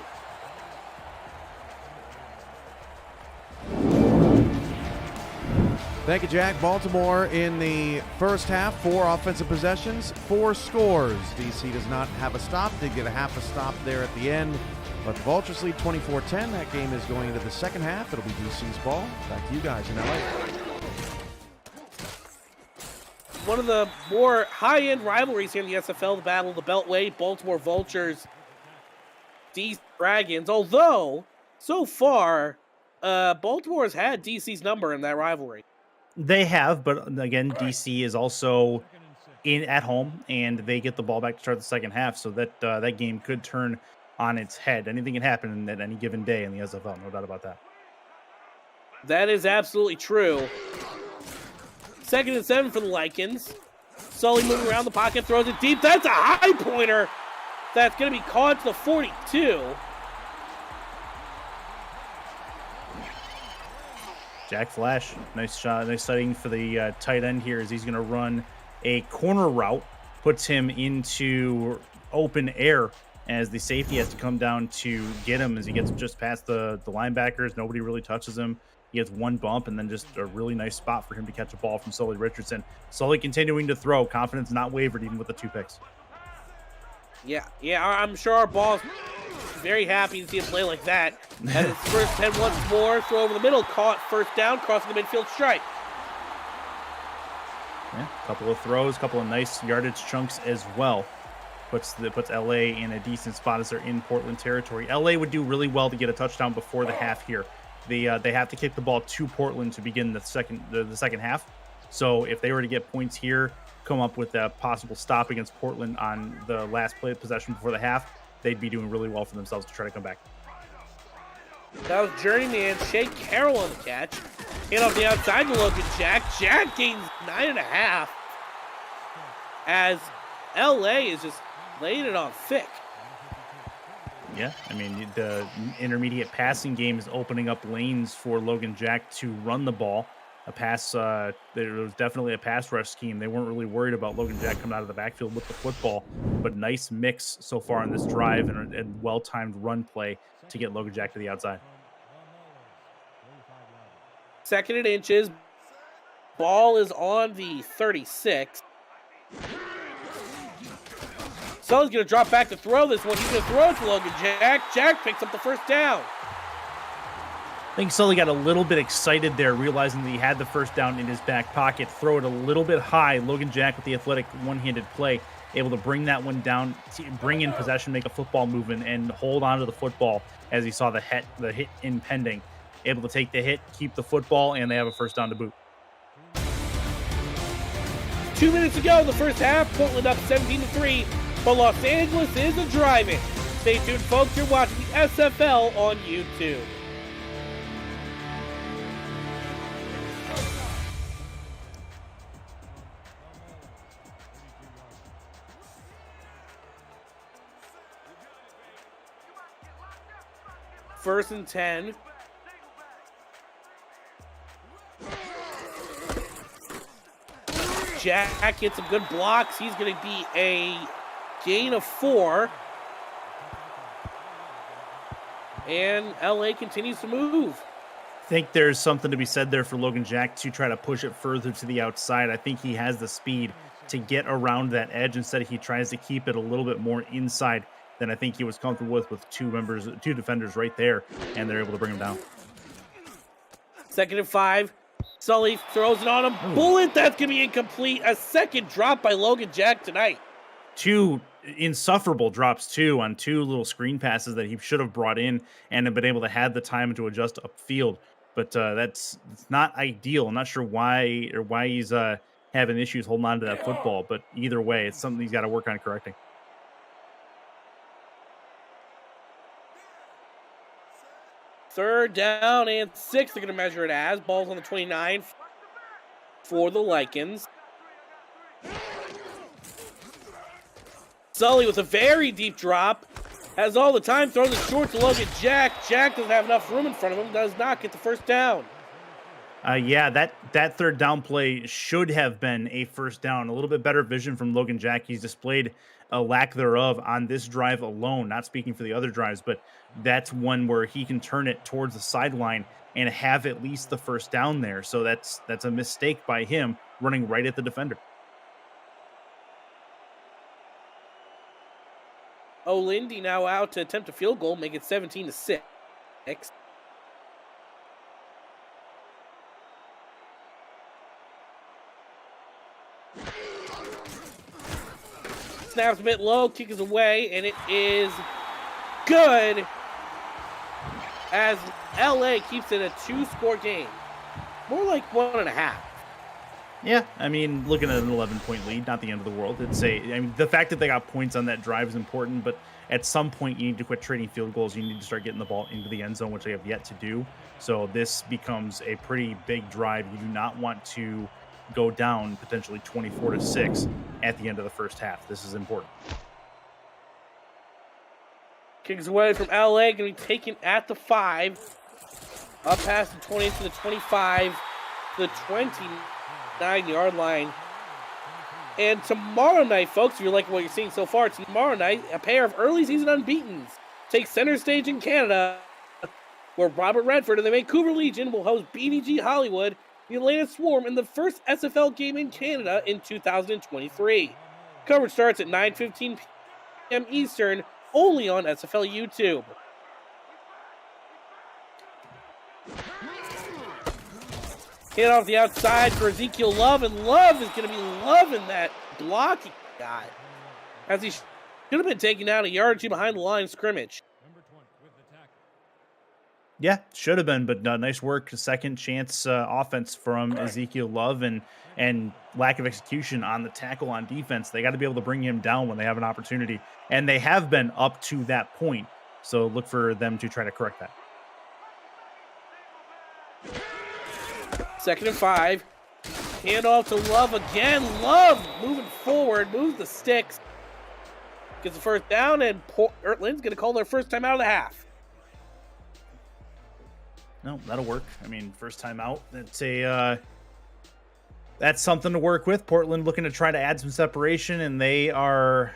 Thank you, Jack. Baltimore in the first half, 4 offensive possessions, 4 scores. DC does not have a stop. Did get a half a stop there at the end. But the Vultures lead 24-10. That game is going into the second half. It'll be DC's ball. Back to you guys in LA. One of the more high-end rivalries here in the SFL, the Battle of the Beltway, Baltimore Vultures, DC Dragons. Although, so far, Baltimore has had DC's number in that rivalry. They have, but again, DC is also at home, and they get the ball back to start the second half, so that game could turn on its head. Anything can happen at any given day in the SFL, no doubt about that. That is absolutely true. 2nd and 7 for the Lycans. Sully moving around the pocket, throws it deep. That's a high pointer. That's going to be caught to the 42. Jack Flash, nice shot, nice setting for the tight end here as he's going to run a corner route, puts him into open air as the safety has to come down to get him as he gets just past the linebackers. Nobody really touches him. He has one bump and then just a really nice spot for him to catch a ball from Sully Richardson. Sully continuing to throw, confidence not wavered even with the 2 picks. Yeah, I'm sure our ball's very happy to see him play like that. And it's first 10 once more, throw over the middle, caught first down, crossing the midfield stripe. Yeah, a couple of throws, a couple of nice yardage chunks as well. Puts LA in a decent spot as they're in Portland territory. LA would do really well to get a touchdown before the half here. They have to kick the ball to Portland to begin the second half. So if they were to get points here, come up with a possible stop against Portland on the last play of possession before the half, they'd be doing really well for themselves to try to come back. That was journeyman Shea Carroll on the catch. Hit off the outside to Logan Jack. Jack gains 9.5 as LA is just laying it on thick. Yeah, I mean, the intermediate passing game is opening up lanes for Logan Jack to run the ball. There was definitely a pass rush scheme. They weren't really worried about Logan Jack coming out of the backfield with the football, but nice mix so far on this drive and well-timed run play to get Logan Jack to the outside. 2nd and inches. Ball is on the 36. Sully's going to drop back to throw this one. He's going to throw it to Logan Jack. Jack picks up the first down. I think Sully got a little bit excited there, realizing that he had the first down in his back pocket. Throw it a little bit high. Logan Jack with the athletic one-handed play, able to bring that one down, bring in possession, make a football movement, and hold on to the football as he saw the hit impending. Able to take the hit, keep the football, and they have a first down to boot. 2 minutes ago in the first half, Portland up 17-3, but Los Angeles is a drive-in. Stay tuned, folks. You're watching the SFL on YouTube. First and 10. Jack gets some good blocks. He's going to be a gain of 4. And LA continues to move. I think there's something to be said there for Logan Jack to try to push it further to the outside. I think he has the speed to get around that edge. Instead, he tries to keep it a little bit more inside than I think he was comfortable with two defenders right there, and they're able to bring him down. 2nd and 5. Sully throws it on him. Ooh. Bullet, that's going to be incomplete. A second drop by Logan Jack tonight. 2 insufferable drops, too, on 2 little screen passes that he should have brought in and have been able to have the time to adjust upfield. But it's not ideal. I'm not sure why he's having issues holding on to that football. But either way, it's something he's got to work on correcting. Third down and 6, they're going to measure it as. Ball's on the 29 for the Lycans. Sully with a very deep drop. Has all the time, throws it short to Logan Jack. Jack doesn't have enough room in front of him, does not get the first down. Yeah, that third down play should have been a first down. A little bit better vision from Logan Jack. He's displayed a lack thereof on this drive alone, not speaking for the other drives, but that's one where he can turn it towards the sideline and have at least the first down there. So that's a mistake by him running right at the defender. Lindy now out to attempt a field goal, make it 17-6. Snaps a bit low, kick is away, and it is good as LA keeps it a 2-score game. More like 1.5. Yeah, I mean, looking at an 11-point lead, not the end of the world. The fact that they got points on that drive is important, but at some point you need to quit trading field goals. You need to start getting the ball into the end zone, which they have yet to do. So this becomes a pretty big drive. You do not want to go down potentially 24-6 at the end of the first half. This is important. Kicks away from LA, going to be taken at the 5. Up past the 20 to the 25, to the 29-yard line. And tomorrow night, folks, if you're liking what you're seeing so far, tomorrow night, a pair of early season unbeatens take center stage in Canada, where Robert Redford and the Vancouver Legion will host BVG Hollywood, the Atlanta Swarm, in the first SFL game in Canada in 2023. Coverage starts at 9:15 p.m. Eastern, only on SFL YouTube. Hit off the outside for Ezekiel Love, and Love is going to be loving that block he got, as he should have been taken out a yard or two behind the line of scrimmage. Yeah, should have been, but nice work. Second chance offense from Ezekiel Love, and lack of execution on the tackle on defense. They got to be able to bring him down when they have an opportunity, and they have been up to that point. So look for them to try to correct that. 2nd and 5. Handoff to Love again. Love moving forward, moves the sticks. Gets the first down, and Portland's going to call their first time out of the half. No, that'll work. I mean, first time out. That's something to work with. Portland looking to try to add some separation, and they're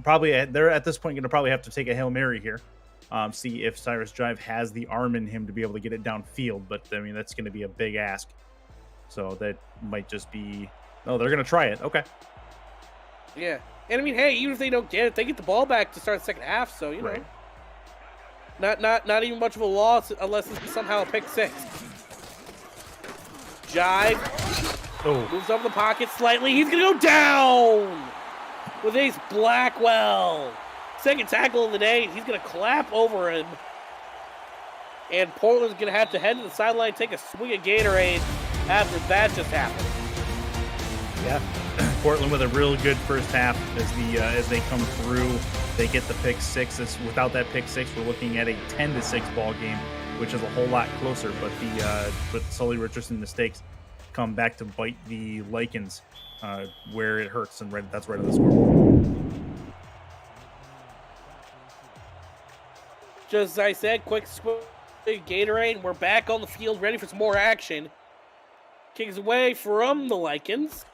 at this point going to probably have to take a Hail Mary here. See if Cyrus Jive has the arm in him to be able to get it downfield, but I mean, that's going to be a big ask. So that might just be, they're going to try it. Okay. Yeah. And I mean, hey, even if they don't get it, they get the ball back to start the second half, so, you know. Right. Not even much of a loss unless it's somehow a pick 6. Jive. Moves up the pocket slightly. He's going to go down with Ace Blackwell. Second tackle of the day. He's going to clap over him. And Portland's going to have to head to the sideline, take a swig of Gatorade after that just happened. Yeah. Portland with a real good first half as they come through. They get the pick 6. Without that pick 6, we're looking at a 10-6 ball game, which is a whole lot closer. But the Sully Richardson mistakes come back to bite the Lycans where it hurts, and that's right on the scoreboard. Just as I said, quick swig Gatorade, and we're back on the field, ready for some more action. Kicks away from the Lycans.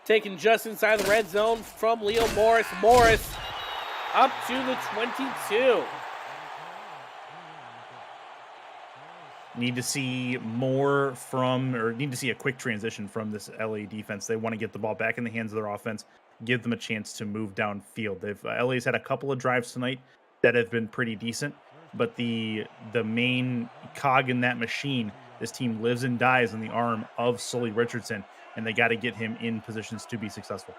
Taken just inside the red zone from Leo Morris. Morris up to the 22. Need to see a quick transition from this LA defense. They want to get the ball back in the hands of their offense, give them a chance to move downfield. LA's had a couple of drives tonight that have been pretty decent, but the main cog in that machine, this team lives and dies in the arm of Sully Richardson, and they got to get him in positions to be successful.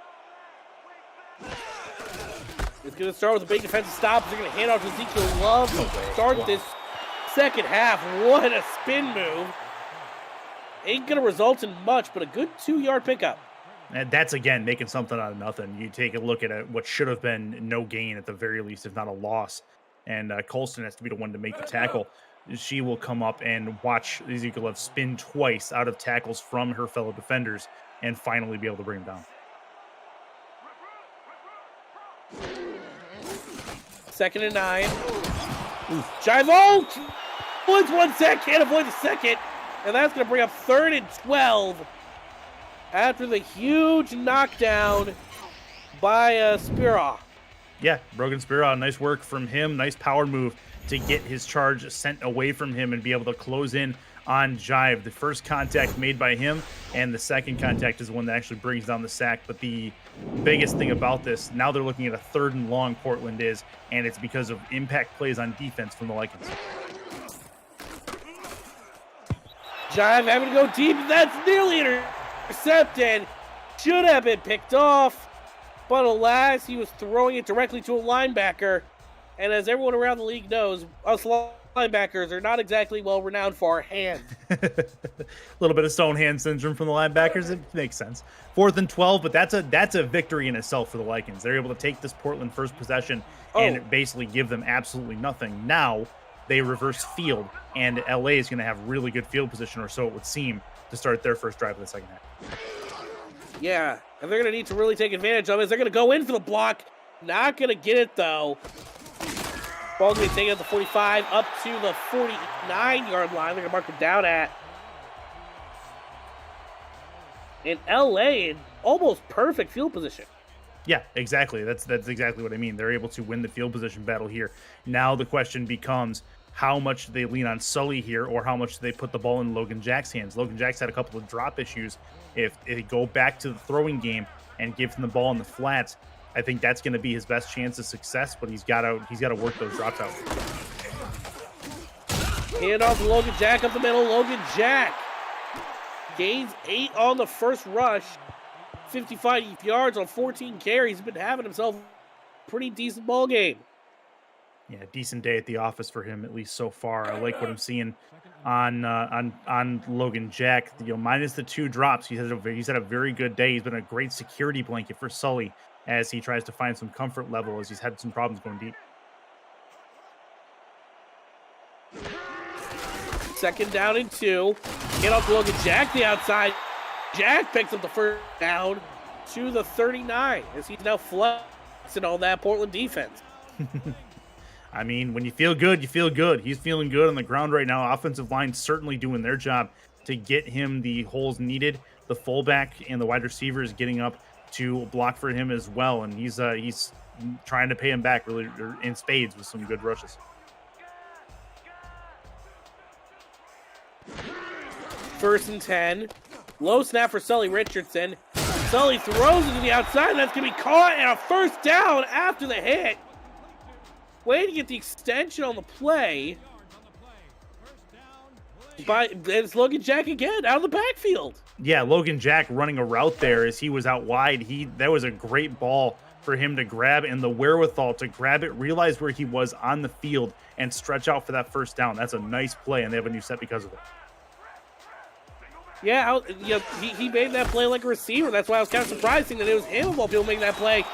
It's going to start with a big defensive stop. They're going to hand off to Ezekiel Love to start this second half. What a spin move. Ain't going to result in much, but a good 2-yard pickup. And that's, again, making something out of nothing. You take a look at what should have been no gain at the very least, if not a loss. And Colston has to be the one to make the tackle. She will come up and watch Ezekiel Love spin twice out of tackles from her fellow defenders and finally be able to bring him down. 2nd and 9. Jive avoids 1 sec, can't avoid the second. And that's going to bring up 3rd and 12 after the huge knockdown by Spira. Yeah, Brogan Spira, nice work from him. Nice power move to get his charge sent away from him and be able to close in on Jive. The first contact made by him, and the second contact is the one that actually brings down the sack. But the biggest thing about this, now they're looking at a 3rd and long, Portland is, and it's because of impact plays on defense from the Lycans. Jive having to go deep, that's nearly intercepted. Should have been picked off, but alas, he was throwing it directly to a linebacker. And as everyone around the league knows, us linebackers are not exactly well renowned for our hands. A little bit of stone hand syndrome from the linebackers. It makes sense. 4th and 12, but that's a victory in itself for the Lycans. They're able to take this Portland first possession and basically give them absolutely nothing. Now they reverse field, and LA is going to have really good field position, or so it would seem, to start their first drive of the second half. Yeah, and they're going to need to really take advantage of it. They're going to go in for the block. Not going to get it, though. Ball's going to be taken at the 45 up to the 49-yard line. They're going to mark it down at. In LA, in almost perfect field position. Yeah, exactly. That's exactly what I mean. They're able to win the field position battle here. Now the question becomes, how much do they lean on Sully here, or how much do they put the ball in Logan Jack's hands? Logan Jack's had a couple of drop issues. If they go back to the throwing game and give him the ball in the flats, I think that's going to be his best chance of success, but he's got to work those drops out. Hand off to Logan Jack up the middle. Logan Jack gains 8 on the first rush. 55 yards on 14 carries. He's been having himself a pretty decent ball game. Yeah, decent day at the office for him, at least so far. I like what I'm seeing on Logan Jack. Minus the 2 drops, he's had a very good day. He's been a great security blanket for Sully as he tries to find some comfort level, as he's had some problems going deep. Second down and 2. Get off to Logan Jack, the outside. Jack picks up the first down to the 39 as he's now flexing on that Portland defense. I mean, when you feel good, you feel good. He's feeling good on the ground right now. Offensive line certainly doing their job to get him the holes needed. The fullback and the wide receiver is getting up to block for him as well, and he's trying to pay him back really in spades with some good rushes. First and 10. Low snap for Sully Richardson. Sully throws it to the outside, and that's going to be caught, and a first down after the hit. Way to get the extension on the play. It's Logan Jack again, out of the backfield. Yeah, Logan Jack running a route there as he was out wide. That was a great ball for him to grab, and the wherewithal to grab it, realize where he was on the field, and stretch out for that first down. That's a nice play, and they have a new set because of it. Yeah, he made that play like a receiver. That's why I was kind of surprising that it was him of all people making that play.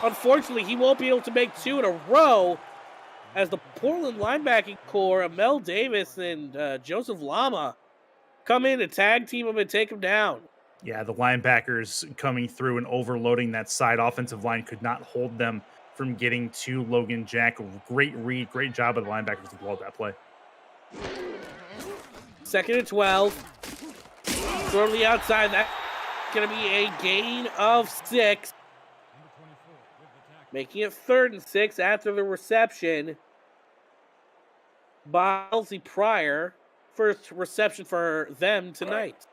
Unfortunately, he won't be able to make 2 in a row as the Portland linebacking core, Mel Davis and Joseph Lama, come in and tag team him and take him down. Yeah, the linebackers coming through and overloading that side offensive line could not hold them from getting to Logan Jack. Great read, great job of the linebackers to blow up that play. Second and 12. Throw to the outside. That's going to be a gain of 6. Making it 3rd and 6 after the reception by Elsie Pryor. First reception for them tonight.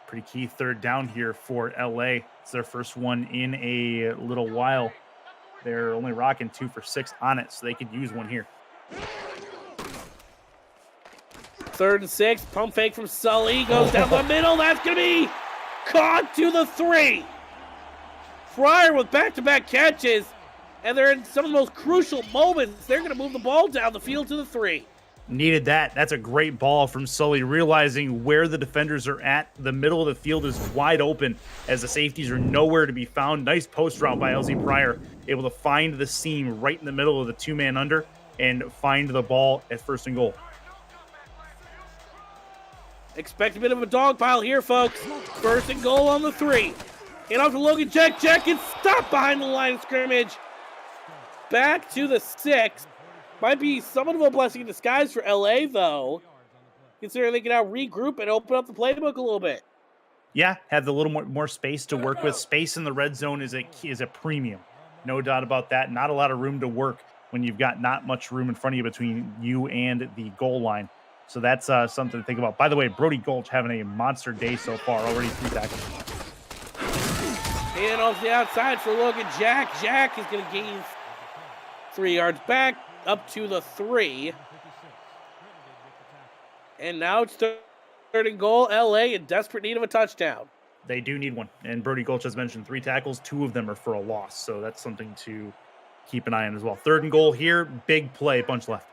Pretty key third down here for LA. It's their first one in a little while. They're only rocking 2 for 6 on it, so they could use one here. 3rd and 6. Pump fake from Sully. Goes down the middle. That's going to be caught to the 3. Pryor with back-to-back catches. And they're in some of the most crucial moments. They're going to move the ball down the field to the 3. Needed that. That's a great ball from Sully, realizing where the defenders are at. The middle of the field is wide open as the safeties are nowhere to be found. Nice post route by LZ Pryor, able to find the seam right in the middle of the 2-man under and find the ball at 1st and goal. Expect a bit of a dog pile here, folks. 1st and goal on the 3. And off to Logan Jack. Jack gets stopped behind the line of scrimmage. Back to the 6. Might be somewhat of a blessing in disguise for LA, though, considering they can now regroup and open up the playbook a little bit. Yeah, have a little more space to work with. Space in the red zone is a premium. No doubt about that. Not a lot of room to work when you've got not much room in front of you between you and the goal line. So that's something to think about. By the way, Brody Gulch having a monster day so far, already 3 tackles. And off the outside for Logan Jack. Jack is going to gain 3 yards back up to the 3. And now it's 3rd and goal. LA in desperate need of a touchdown. They do need one. And Brody Gulch has mentioned 3 tackles. 2 of them are for a loss. So that's something to keep an eye on as well. 3rd and goal here. Big play. Bunch left.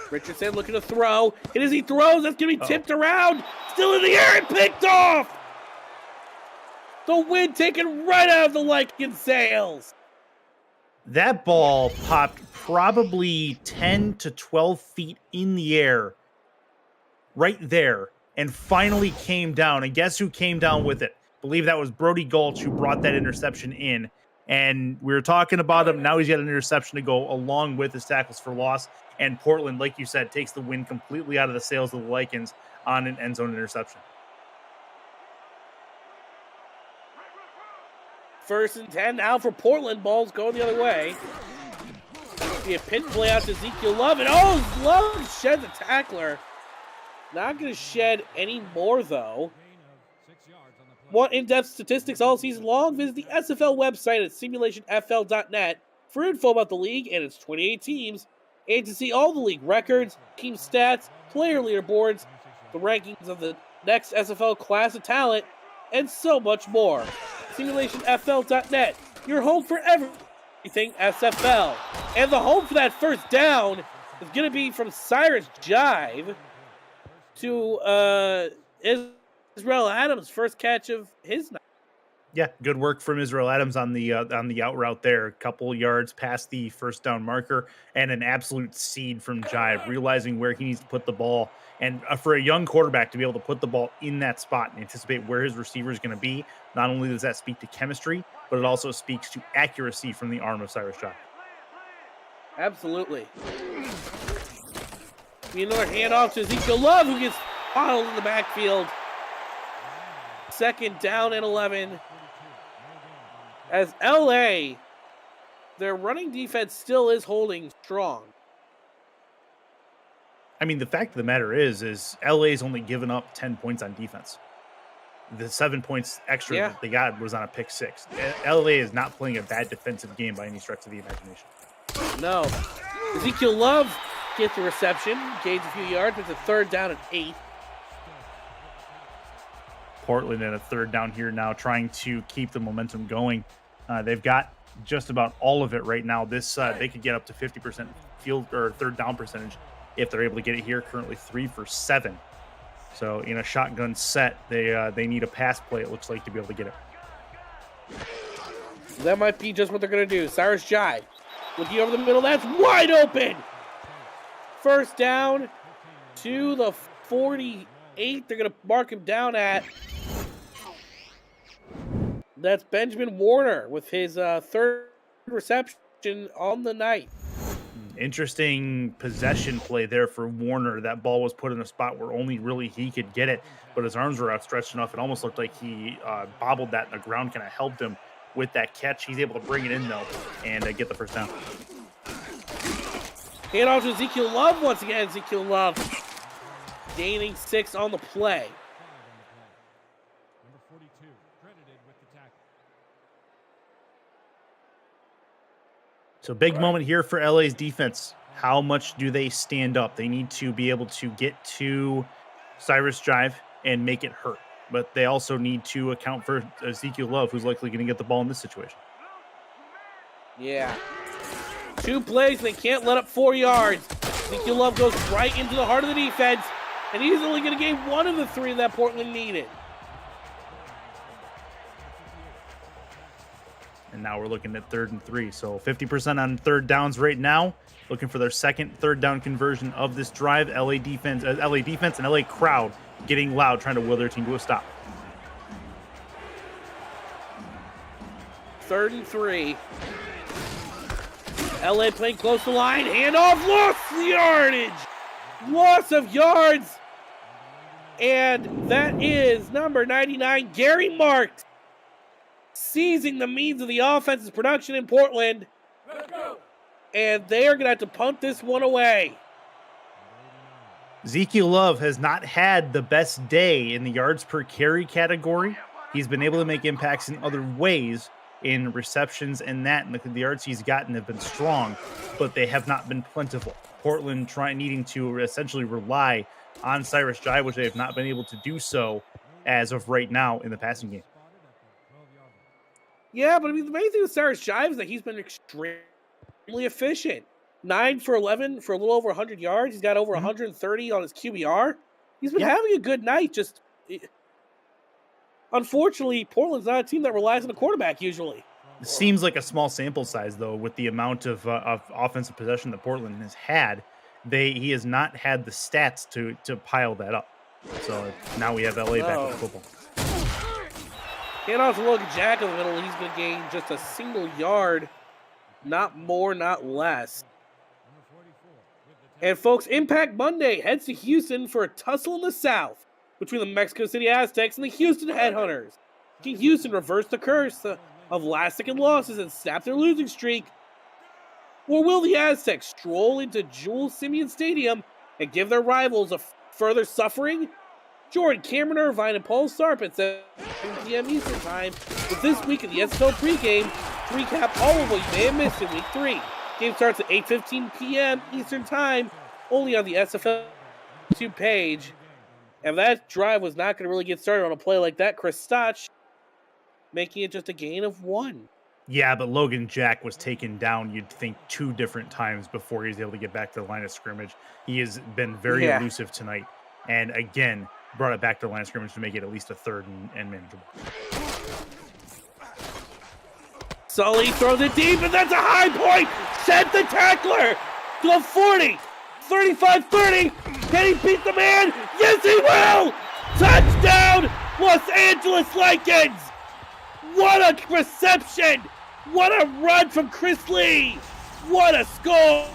Richardson looking to throw. And as he throws, that's going to be tipped around. Still in the air and picked off. The wind taken right out of the Lycan sails. That ball popped probably 10 to 12 feet in the air right there and finally came down. And guess who came down with it? I believe that was Brody Gulch who brought that interception in. And we were talking about him. Now he's got an interception to go along with his tackles for loss. And Portland, like you said, takes the win completely out of the sails of the Lycans on an end zone interception. 1st and 10 now for Portland. Ball's going the other way. Be a pinch play out to Ezekiel Love. And Love sheds a tackler. Not going to shed any more, though. Want in-depth statistics all season long? Visit the SFL website at simulationfl.net for info about the league and its 28 teams, and to see all the league records, team stats, player leaderboards, the rankings of the next SFL class of talent, and so much more. Simulationfl.net, your home for everything SFL. And the home for that first down is going to be from Cyrus Jive to Israel Adams' first catch of his night. Yeah, good work from Israel Adams on the out route there. A couple yards past the first down marker, and an absolute seed from Jive, realizing where he needs to put the ball. And for a young quarterback to be able to put the ball in that spot and anticipate where his receiver is going to be, not only does that speak to chemistry, but it also speaks to accuracy from the arm of Cyrus Jive. Absolutely. Be another handoff to Ezekiel Love, who gets bottled in the backfield. 2nd down and 11. As LA, their running defense still is holding strong. I mean, the fact of the matter is LA's only given up 10 points on defense. The 7 points extra that they got was on a pick 6. LA is not playing a bad defensive game by any stretch of the imagination. No. Ezekiel Love gets the reception, gains a few yards. It's a 3rd down and 8. Portland in a 3rd down here now, trying to keep the momentum going. They've got just about all of it right now. This they could get up to 50% field or 3rd down percentage if they're able to get it here. Currently 3 for 7. So in a shotgun set, they need a pass play, it looks like, to be able to get it. That might be just what they're going to do. Cyrus Jive looking over the middle. That's wide open. 1st down to the 48. They're going to mark him down at. That's Benjamin Warner with his 3rd reception on the night. Interesting possession play there for Warner. That ball was put in a spot where only really he could get it, but his arms were outstretched enough. It almost looked like he bobbled that, and the ground kind of helped him with that catch. He's able to bring it in, though, and get the 1st down. Hand off to Ezekiel Love once again. Ezekiel Love gaining 6 on the play. So big moment here for LA's defense. How much do they stand up? They need to be able to get to Cyrus Jive and make it hurt. But they also need to account for Ezekiel Love, who's likely going to get the ball in this situation. Yeah. 2 plays, they can't let up 4 yards. Ezekiel Love goes right into the heart of the defense, and he's only going to gain 1 of the 3 that Portland needed. And now we're looking at 3rd and 3. So 50% on 3rd downs right now. Looking for their 2nd 3rd down conversion of this drive. LA defense and LA crowd getting loud, trying to will their team to a stop. 3rd and 3. LA playing close to the line. Handoff, loss of yards. And that is number 99, Gary Marks, seizing the means of the offense's production in Portland. And they are going to have to punt this one away. Ezekiel Love has not had the best day in the yards per carry category. He's been able to make impacts in other ways in receptions and that, and the yards he's gotten have been strong, but they have not been plentiful. Portland needing to essentially rely on Cyrus Jive, which they have not been able to do so as of right now in the passing game. Yeah, but I mean, the main thing with Cyrus Jive is that he's been extremely efficient. 9 for 11 for a little over 100 yards. He's got over 130 on his QBR. He's been having a good night. Unfortunately, Portland's not a team that relies on the quarterback usually. seems like a small sample size, though, with the amount of offensive possession that Portland has had. He has not had the stats to pile that up. So now we have LA back with the football. Hand off to Logan Jack in the middle. He's going to gain just a single yard. Not more, not less. And folks, Impact Monday heads to Houston for a tussle in the South between the Mexico City Aztecs and the Houston Headhunters. Can Houston reverse the curse of last second losses and snap their losing streak? Or will the Aztecs stroll into Jules Simeon Stadium and give their rivals a further suffering? Jordan, Cameron Irvine, and Paul Sarp at 7 p.m. Eastern Time with This Week in the SFL pregame to recap all of what you may have missed in Week 3. Game starts at 8:15 p.m. Eastern Time, only on the SFL YouTube page. And that drive was not going to really get started on a play like that. Chris Stotch making it just a gain of 1. Yeah, but Logan Jack was taken down, you'd think, 2 different times before he was able to get back to the line of scrimmage. He has been very elusive tonight. And again, brought it back to the line of scrimmage to make it at least a third and manageable. Sully throws it deep, and that's a high point. Sent the tackler to the 40, 35-30. Can he beat the man? Yes, he will. Touchdown, Los Angeles Lakers. What a reception. What a run from Chris Lee. What a score.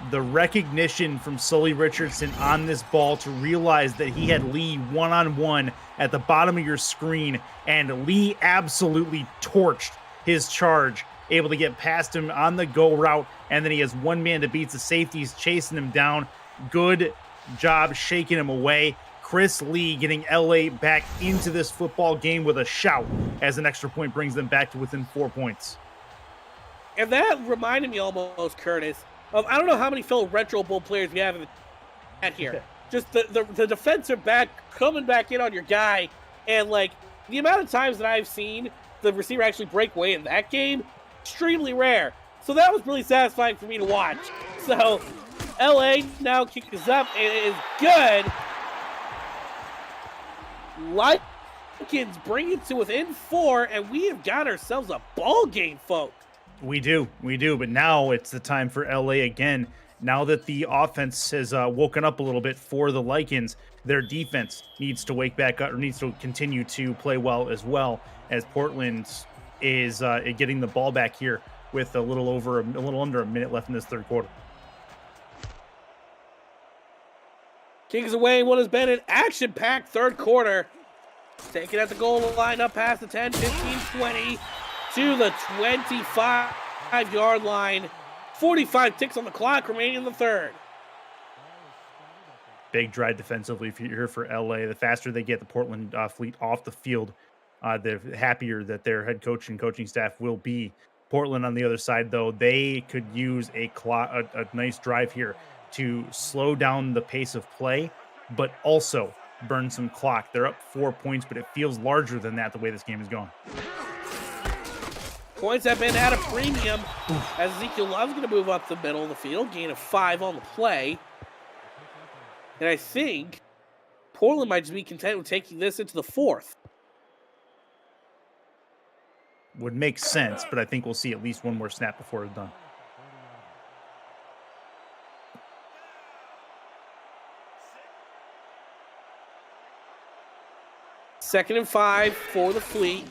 The recognition from Sully Richardson on this ball to realize that he had Lee one-on-one at the bottom of your screen, and Lee absolutely torched his charge, able to get past him on the go route, and then he has one man that beats the safeties, chasing him down. Good job shaking him away. Chris Lee getting LA back into this football game with a shout as an extra point brings them back to within 4 points. And that reminded me almost, Curtis, of I don't know how many fellow Retro Bowl players we have at here. Just the defensive back coming back in on your guy, and like the amount of times that I've seen the receiver actually break away in that game, extremely rare. So that was really satisfying for me to watch. So LA now kicks up and it is good. Likens bring it to within 4, and we have got ourselves a ball game, folks. We do, but now it's the time for LA again. Now that the offense has woken up a little bit for the Lycans, their defense needs to wake back up, or needs to continue to play well as Portland is getting the ball back here with a little under a minute left in this third quarter. Kicks away what has been an action-packed third quarter. Taking at the goal line, up past the 10, 15, 20 to the 25-yard line. 45 ticks on the clock remaining in the third. Big drive defensively here for LA. The faster they get the Portland fleet off the field, the happier that their head coach and coaching staff will be. Portland on the other side, though, they could use a nice drive here to slow down the pace of play, but also burn some clock. They're up 4 points, but it feels larger than that the way this game is going. Points have been at a premium as Ezekiel Love's going to move up the middle of the field, gain of 5 on the play. And I think Portland might just be content with taking this into the fourth. Would make sense, but I think we'll see at least one more snap before it's done. Second and 5 for the Fleet.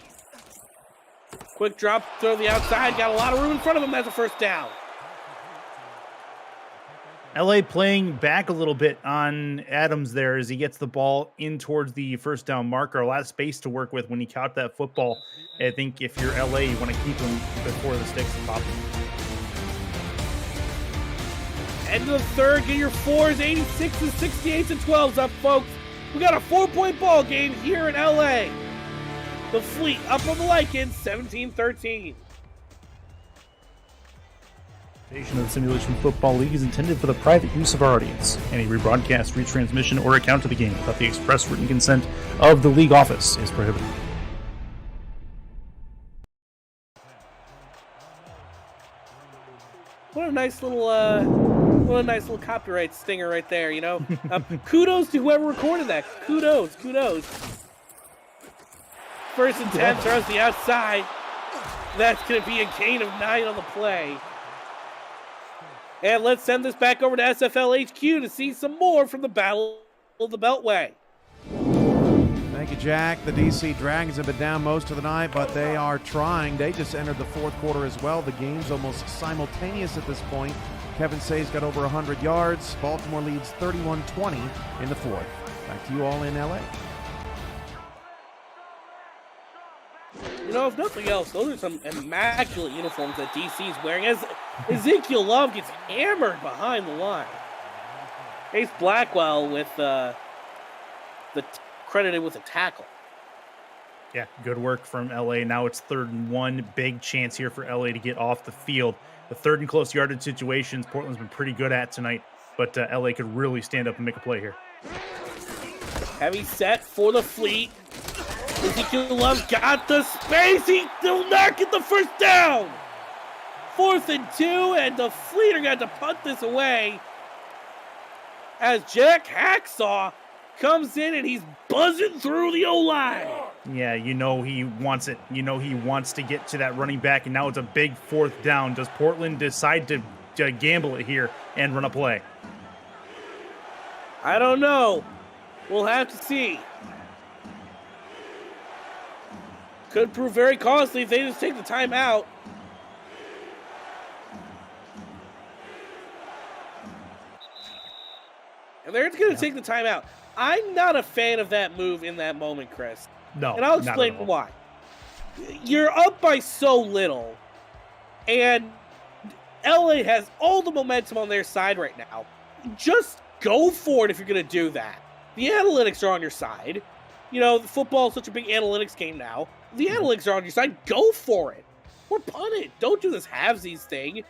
Quick drop, throw the outside. Got a lot of room in front of him. That's a first down. LA playing back a little bit on Adams there as he gets the ball in towards the first down marker. A lot of space to work with when he caught that football. I think if you're LA, you want to keep him before the sticks pop him. End of the third, get your 4s, 86s, 68s, and 12s up, folks. We got a 4-point ball game here in LA. The Fleet up on the Lycans, 17-13. Of the Simulation Football League is intended for the private use of our audience. Any rebroadcast, retransmission, or account of the game without the express written consent of the league office is prohibited. What a nice little copyright stinger right there, you know? Kudos to whoever recorded that. Kudos. First and 10, throws the outside. That's going to be a gain of 9 on the play. And let's send this back over to SFL HQ to see some more from the Battle of the Beltway. Thank you, Jack. The DC Dragons have been down most of the night, but they are trying. They just entered the fourth quarter as well. The game's almost simultaneous at this point. Kevin Say's got over 100 yards. Baltimore leads 31-20 in the fourth. Back to you all in LA. You know, if nothing else, those are some immaculate uniforms that DC's wearing as Ezekiel Love gets hammered behind the line. Ace Blackwell with credited with a tackle. Yeah, good work from LA. Now it's 3rd and 1. Big chance here for LA to get off the field. The 3rd and close yardage situations Portland's been pretty good at tonight, but LA could really stand up and make a play here. Heavy set for the Fleet. Ezekiel Love got the space. He will not get the first down. 4th and 2, and the Fleet are going to punt this away as Jack Hacksaw comes in and he's buzzing through the O-line. Yeah, you know he wants it. You know he wants to get to that running back, and now it's a big 4th down. Does Portland decide to gamble it here and run a play? I don't know. We'll have to see. Could prove very costly if they just take the timeout. And they're going to take the timeout. I'm not a fan of that move in that moment, Chris. No, and I'll explain why. You're up by so little, and LA has all the momentum on their side right now. Just go for it if you're going to do that. The analytics are on your side. You know, football is such a big analytics game now. The analytics are on your side. Go for it. Or punt it. Don't do this halvesies thing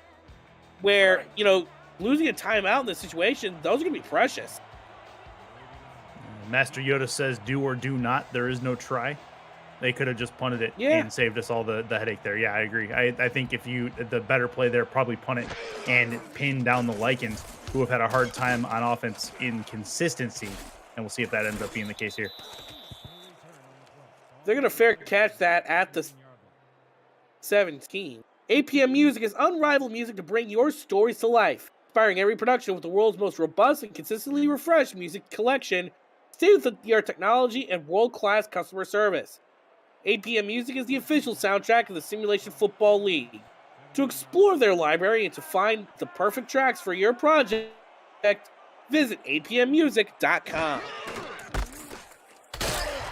where, you know, losing a timeout in this situation, those are going to be precious. Master Yoda says do or do not. There is no try. They could have just punted it and saved us all the headache there. Yeah, I agree. I think if the better play there, probably punt it and pin down the Lycans, who have had a hard time on offense in consistency. And we'll see if that ends up being the case here. They're going to fair catch that at the 17. APM Music is unrivaled music to bring your stories to life. Inspiring every production with the world's most robust and consistently refreshed music collection, state-of-the-art technology, and world-class customer service. APM Music is the official soundtrack of the Simulation Football League. To explore their library and to find the perfect tracks for your project, visit apmmusic.com.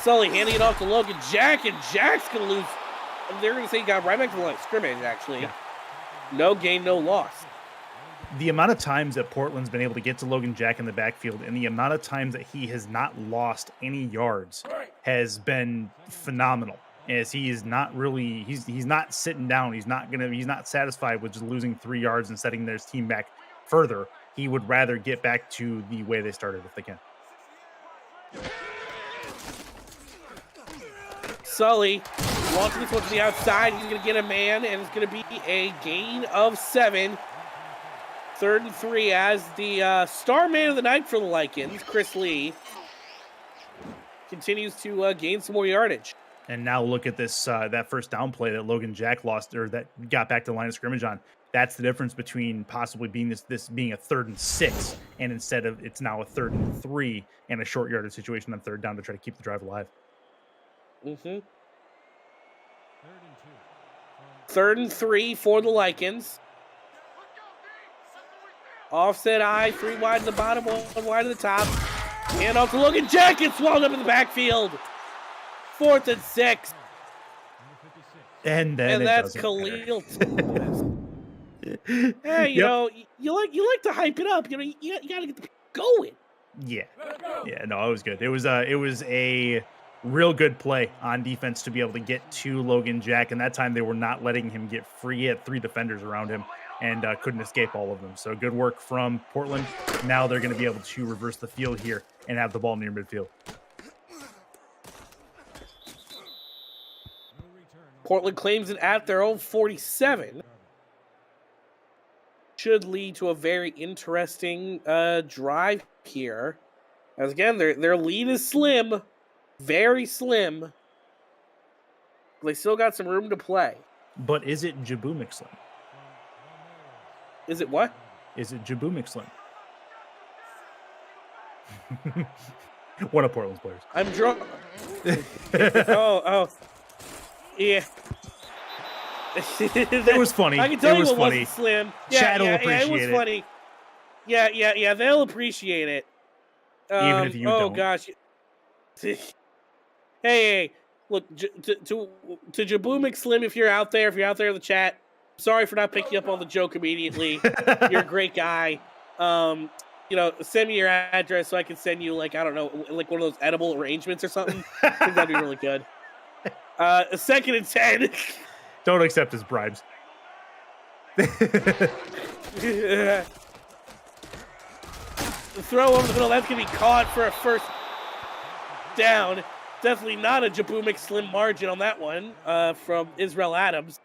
Sully handing it off to Logan Jack, and Jack's going to lose. They're going to say he got right back to the line of scrimmage, actually. Yeah. No gain, no loss. The amount of times that Portland's been able to get to Logan Jack in the backfield and the amount of times that he has not lost any yards has been phenomenal. As he is not really, he's not sitting down. He's not satisfied with just losing 3 yards and setting their team back further. He would rather get back to the way they started if they can. Sully launching this one to the outside. He's going to get a man, and it's going to be a gain of 7. 3rd and 3 as the star man of the night for the Lycans, Chris Lee, continues to gain some more yardage. And now look at this that first down play that Logan Jack lost, or that got back to the line of scrimmage on. That's the difference between possibly being this being a 3rd and 6, and instead of it's now a 3rd and 3 and a short yardage situation on 3rd down to try to keep the drive alive. Mm-hmm. 3rd and 3 for the Lycans. Offset I, 3 wide to the bottom, 1 wide to the top. And off to Logan Jack, gets swallowed up in the backfield. 4th and 6. And then that's Khalil. Hey, you know, you like to hype it up. You know, you got to get the people going. Yeah, no, it was good. It was a real good play on defense to be able to get to Logan Jack, and that time they were not letting him get free. He had 3 defenders around him and couldn't escape all of them. So good work from Portland. Now they're going to be able to reverse the field here and have the ball near midfield. Portland claims it at their own 47. Should lead to a very interesting drive here. As again, their lead is slim, very slim. They still got some room to play. But is it Jabu Slim? Is it what? Is it Jabu Slim? One of Portland's players. I'm drunk. oh. Yeah. It was funny. I can tell it was you it funny. wasn't Slim. Chat will appreciate it was funny. Yeah, they'll appreciate it. Even if you oh don't. Gosh. Hey, look, to Jabu Slim, if you're out there in the chat, sorry for not picking up on the joke immediately. You're a great guy. Send me your address so I can send you, like, I don't know, like one of those edible arrangements or something. I think that'd be really good. 2nd and 10. Don't accept his bribes. The throw over the middle, that's going to be caught for a first down. Definitely not a Jabu Slim margin on that one from Israel Adams.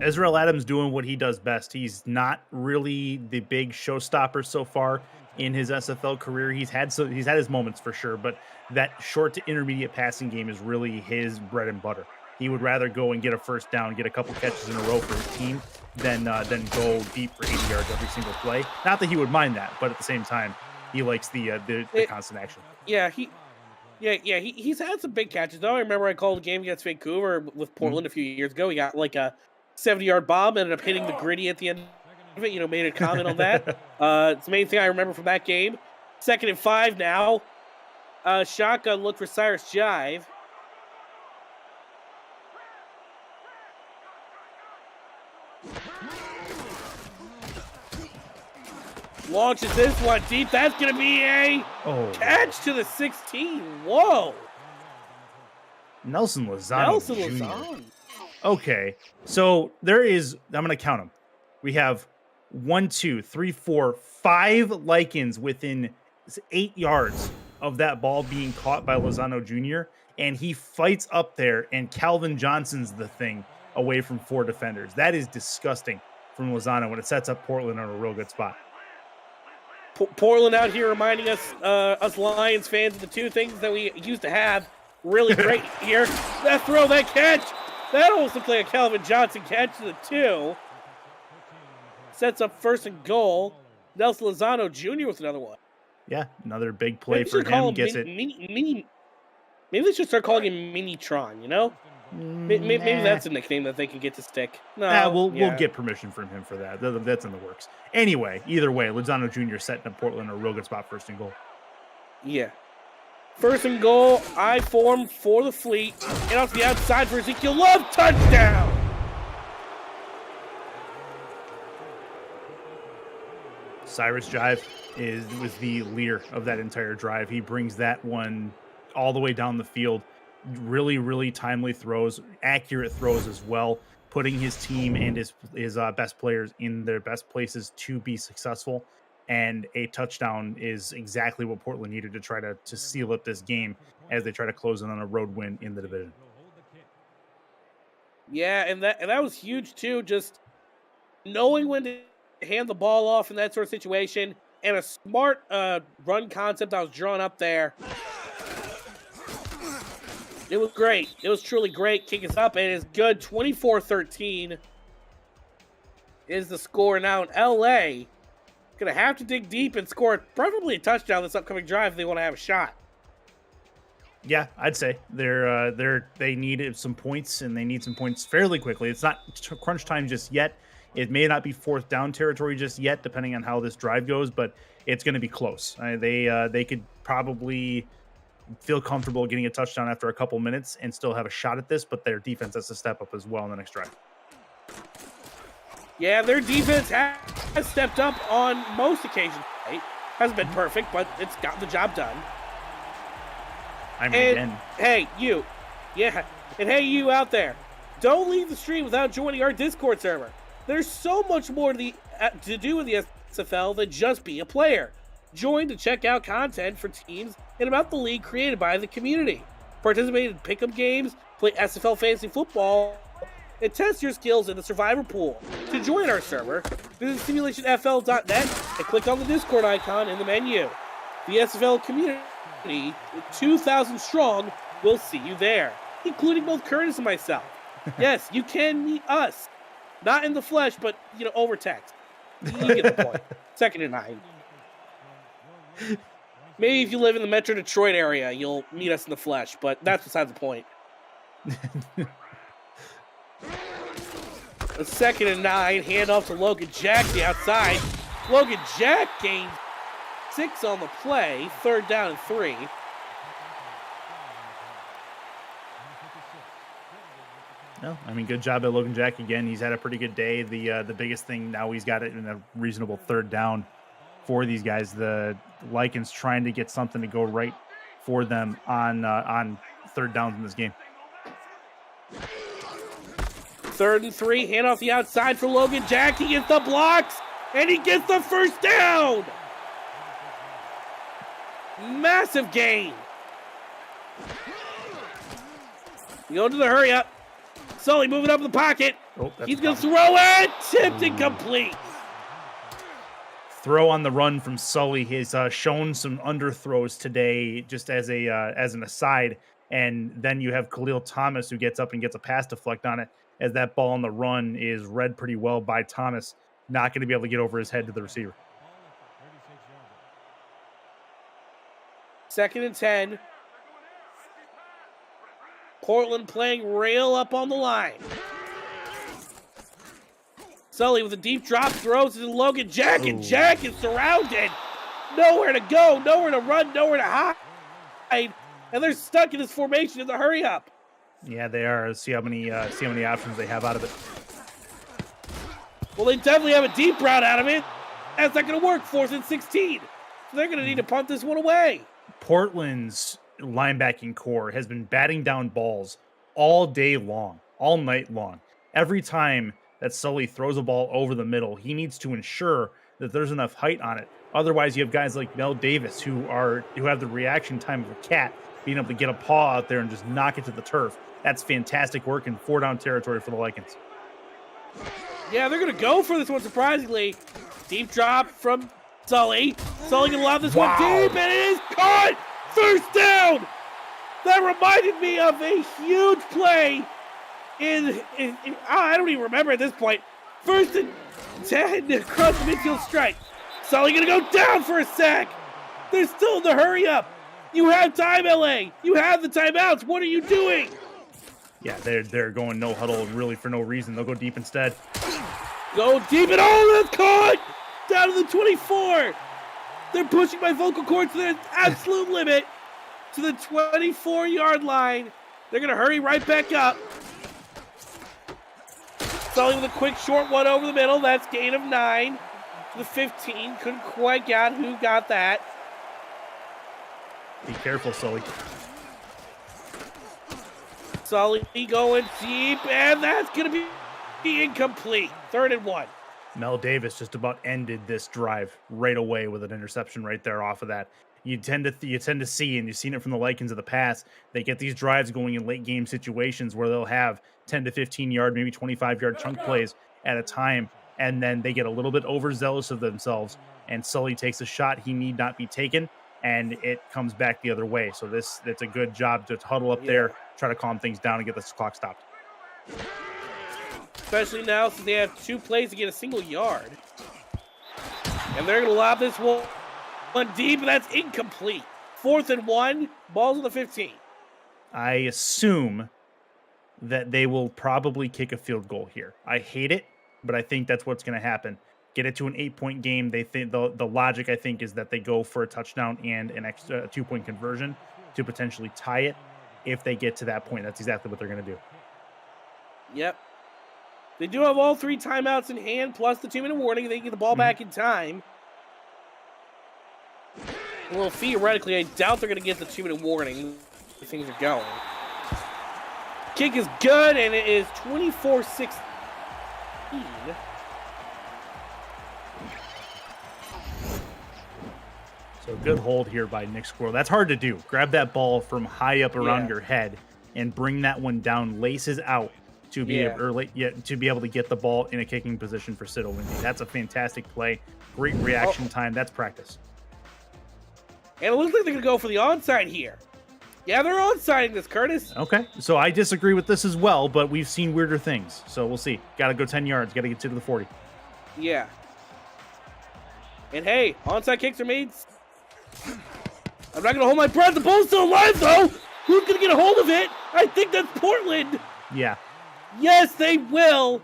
Israel Adams doing what he does best. He's not really the big showstopper so far in his SFL career. He's had his moments for sure, but that short to intermediate passing game is really his bread and butter. He would rather go and get a first down, get a couple catches in a row for his team than go deep for 80 yards every single play. Not that he would mind that, but at the same time, he likes the constant action. Yeah, he's had some big catches. Though I remember I called a game against Vancouver with Portland a few years ago. He got like a 70-yard bomb, ended up hitting the gritty at the end of it. Made a comment on that. It's the main thing I remember from that game. 2nd and 5 now. Shotgun look for Cyrus Jive. Launches this one deep. That's going to be a catch to the 16. Whoa. Nelson Lozano Jr. Okay, so there is, I'm going to count them. We have 1, 2, 3, 4, 5 Lycans within 8 yards of that ball being caught by Lozano Jr., and he fights up there, and Calvin Johnson's the thing away from 4 defenders. That is disgusting from Lozano when it sets up Portland on a real good spot. Portland out here reminding us Lions fans of the 2 things that we used to have really great here. That throw, that catch. That almost looked like a Calvin Johnson catch to the 2. Sets up 1st and goal. Nelson Lozano Jr. with another one. Yeah, another big play for him. Gets it. Maybe they should start calling him Minitron, Maybe that's a nickname that they can get to stick. No, we'll get permission from him for that. That's in the works. Anyway, either way, Lozano Jr. setting up Portland a real good spot, 1st and goal. Yeah. 1st and goal, I form for the Fleet. And off the outside for Ezekiel Love, touchdown! Cyrus Jive was the leader of that entire drive. He brings that one all the way down the field. Really, really timely throws, accurate throws as well, putting his team and his best players in their best places to be successful. And a touchdown is exactly what Portland needed to try to seal up this game as they try to close in on a road win in the division. Yeah, and that was huge too. Just knowing when to hand the ball off in that sort of situation, and a smart run concept that was drawn up there. It was great. It was truly great. Kick us up, and it's good. 24-13 is the score. Now in LA, going to have to dig deep and score preferably a touchdown this upcoming drive if they want to have a shot. Yeah, I'd say they needed some points, and they need some points fairly quickly. It's not crunch time just yet. It may not be 4th down territory just yet, depending on how this drive goes, but it's going to be close. They could probably feel comfortable getting a touchdown after a couple minutes and still have a shot at this, but their defense has to step up as well in the next drive. Yeah, their defense has stepped up on most occasions. Right? Hasn't been perfect, but it's got the job done. Hey, you. Yeah. And hey, you out there. Don't leave the stream without joining our Discord server. There's so much more to do with the SFL than just be a player. Join to check out content for teams and about the league created by the community. Participate in pick'em games, play SFL fantasy football, and test your skills in the survivor pool. To join our server, visit simulationfl.net and click on the Discord icon in the menu. The SFL community, 2,000 strong, will see you there. including both Curtis and myself. Yes, you can meet us. Not in the flesh, but, over text. You get the point. 2nd and 9. Maybe if you live in the Metro Detroit area, you'll meet us in the flesh, but that's beside the point. A 2nd and 9, handoff to Logan Jack, the outside. Logan Jack gained 6 on the play, 3rd down and 3. No, I mean, good job by Logan Jack again. He's had a pretty good day. The biggest thing now, he's got it in a reasonable 3rd down for these guys. The Lycans trying to get something to go right for them on 3rd downs in this game. 3rd and 3, handoff the outside for Logan Jack. He gets the blocks, and he gets the 1st down. Massive gain. Going to the hurry up. Sully moving up in the pocket. Oh, he's going to throw it. Tipped and complete. Throw on the run from Sully. He's shown some underthrows today, just as an aside. And then you have Khalil Thomas, who gets up and gets a pass deflect on it, as that ball on the run is read pretty well by Thomas. Not going to be able to get over his head to the receiver. 2nd and 10. Portland playing rail up on the line. Sully with a deep drop throws it to Logan Jack, and Jack is surrounded. Nowhere to go, nowhere to run, nowhere to hide. And they're stuck in this formation in the hurry up. Yeah, they are. See how many options they have out of it. Well, they definitely have a deep route out of it. That's not going to work. 4th and 16. So they're going to need to punt this one away. Portland's linebacking core has been batting down balls all day long, all night long. Every time that Sully throws a ball over the middle, he needs to ensure that there's enough height on it. Otherwise, you have guys like Mel Davis who have the reaction time of a cat, being able to get a paw out there and just knock it to the turf. That's fantastic work in 4-down territory for the Lycans. Yeah, they're going to go for this one, surprisingly. Deep drop from Sully. Sully going to lob this one deep, and it is caught! 1st down! That reminded me of a huge play I don't even remember at this point. 1st and 10 across the midfield strike. Sully going to go down for a sack. They're still in the hurry up. You have time, LA. You have the timeouts. What are you doing? Yeah, they're going no huddle really for no reason. They'll go deep instead. Go deep and all that's caught! Down to the 24. They're pushing my vocal cords to their absolute limit to the 24-yard line. They're going to hurry right back up. Sully with a quick short one over the middle. That's gain of 9 to the 15. Couldn't quite get who got that. Be careful, Sully. Sully going deep, and that's going to be incomplete. 3rd and 1. Mel Davis just about ended this drive right away with an interception right there off of that. You tend to see, and you've seen it from the Lycans of the past, they get these drives going in late game situations where they'll have 10 to 15 yard, maybe 25-yard chunk plays at a time, and then they get a little bit overzealous of themselves, and Sully takes a shot he need not be taken, and it comes back the other way. So it's a good job to huddle up there, try to calm things down and get this clock stopped. Especially now since they have 2 plays to get a single yard. And they're going to lob this one deep, and that's incomplete. 4th and 1, ball's on the 15. I assume that they will probably kick a field goal here. I hate it, but I think that's what's going to happen. Get it to an 8-point game. They think the logic, I think, is that they go for a touchdown and an extra 2-point conversion to potentially tie it. If they get to that point, that's exactly what they're going to do. Yep. They do have all 3 timeouts in hand, plus the 2-minute warning. They can get the ball back in time. Well, theoretically, I doubt they're going to get the 2-minute warning. Things are going. Kick is good, and it is 24-16. So good hold here by Nick Squirrel. That's hard to do. Grab that ball from high up around your head and bring that one down, laces out to be able to get the ball in a kicking position for Sid O'Lindy. That's a fantastic play. Great reaction time. That's practice. And it looks like they're going to go for the onside here. Yeah, they're on siding this, Curtis. Okay, so I disagree with this as well, but we've seen weirder things. So we'll see. Got to go 10 yards. Got to get to the 40. Yeah. And hey, onside kicks are made. I'm not going to hold my breath. The ball's still alive, though. Who's going to get a hold of it? I think that's Portland. Yeah. Yes, they will.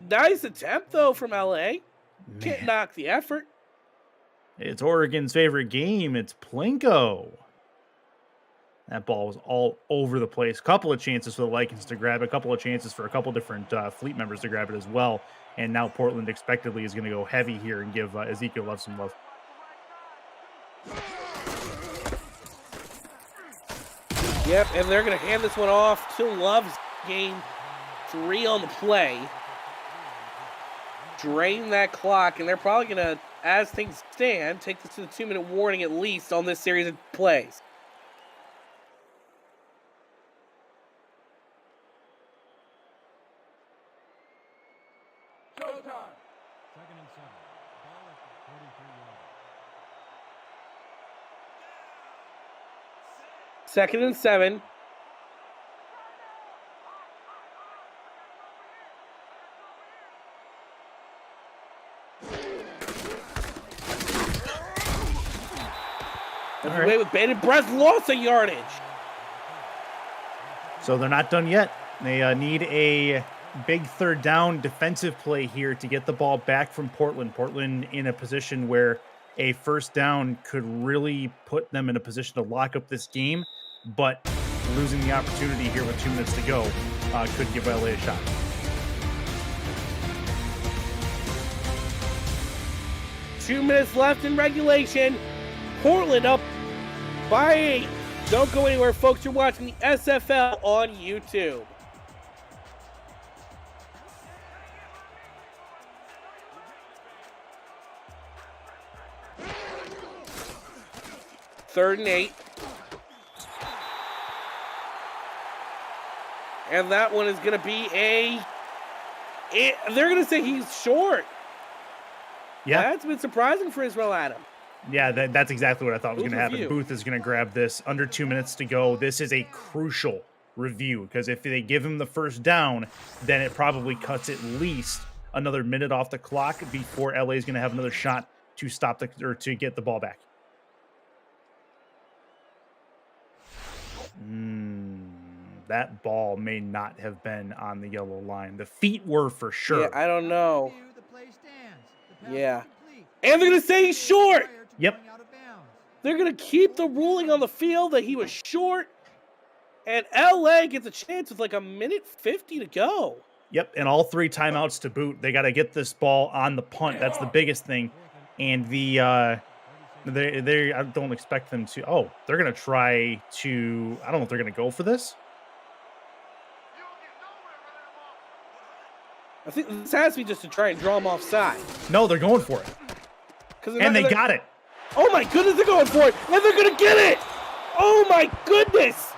Nice attempt, though, from LA. Can't knock the effort. It's Oregon's favorite game. It's Plinko. That ball was all over the place. Couple of chances for the Lycans to grab it. A couple of chances for a couple different fleet members to grab it as well. And now Portland expectedly is going to go heavy here and give Ezekiel Love some love. Yep, and they're going to hand this one off to Love's game 3 on the play. Drain that clock, and they're probably going to, as things stand, take this to the 2-minute warning at least on this series of plays. Second and 7. All right. Away with bated breath, lost a yardage. So they're not done yet. They need a big third down defensive play here to get the ball back from Portland. Portland in a position where a first down could really put them in a position to lock up this game, but losing the opportunity here with 2 minutes to go could give LA a shot. Two minutes left in regulation. Portland up by 8. Don't go anywhere, folks. You're watching the SFL on YouTube. Third and 8. And that one is going to be they're going to say he's short. Yeah. That's been surprising for Israel Adam. Yeah, that's exactly what I thought was going to happen. review. Booth is going to grab this. Under 2 minutes to go. This is a crucial review because if they give him the first down, then it probably cuts at least another minute off the clock before LA is going to have another shot to stop to get the ball back. That ball may not have been on the yellow line. The feet were for sure. Yeah, I don't know. Yeah. And they're going to say he's short. Yep. They're going to keep the ruling on the field that he was short. And LA gets a chance with like a minute 50 to go. Yep, and all 3 timeouts to boot. They got to get this ball on the punt. That's the biggest thing. And I don't expect them to. Oh, they're going to try to. I don't know if they're going to go for this. I think this has to be just to try and draw him offside. No, they're going for it. And they got it. Oh my goodness, they're going for it. And they're going to get it. Oh my goodness.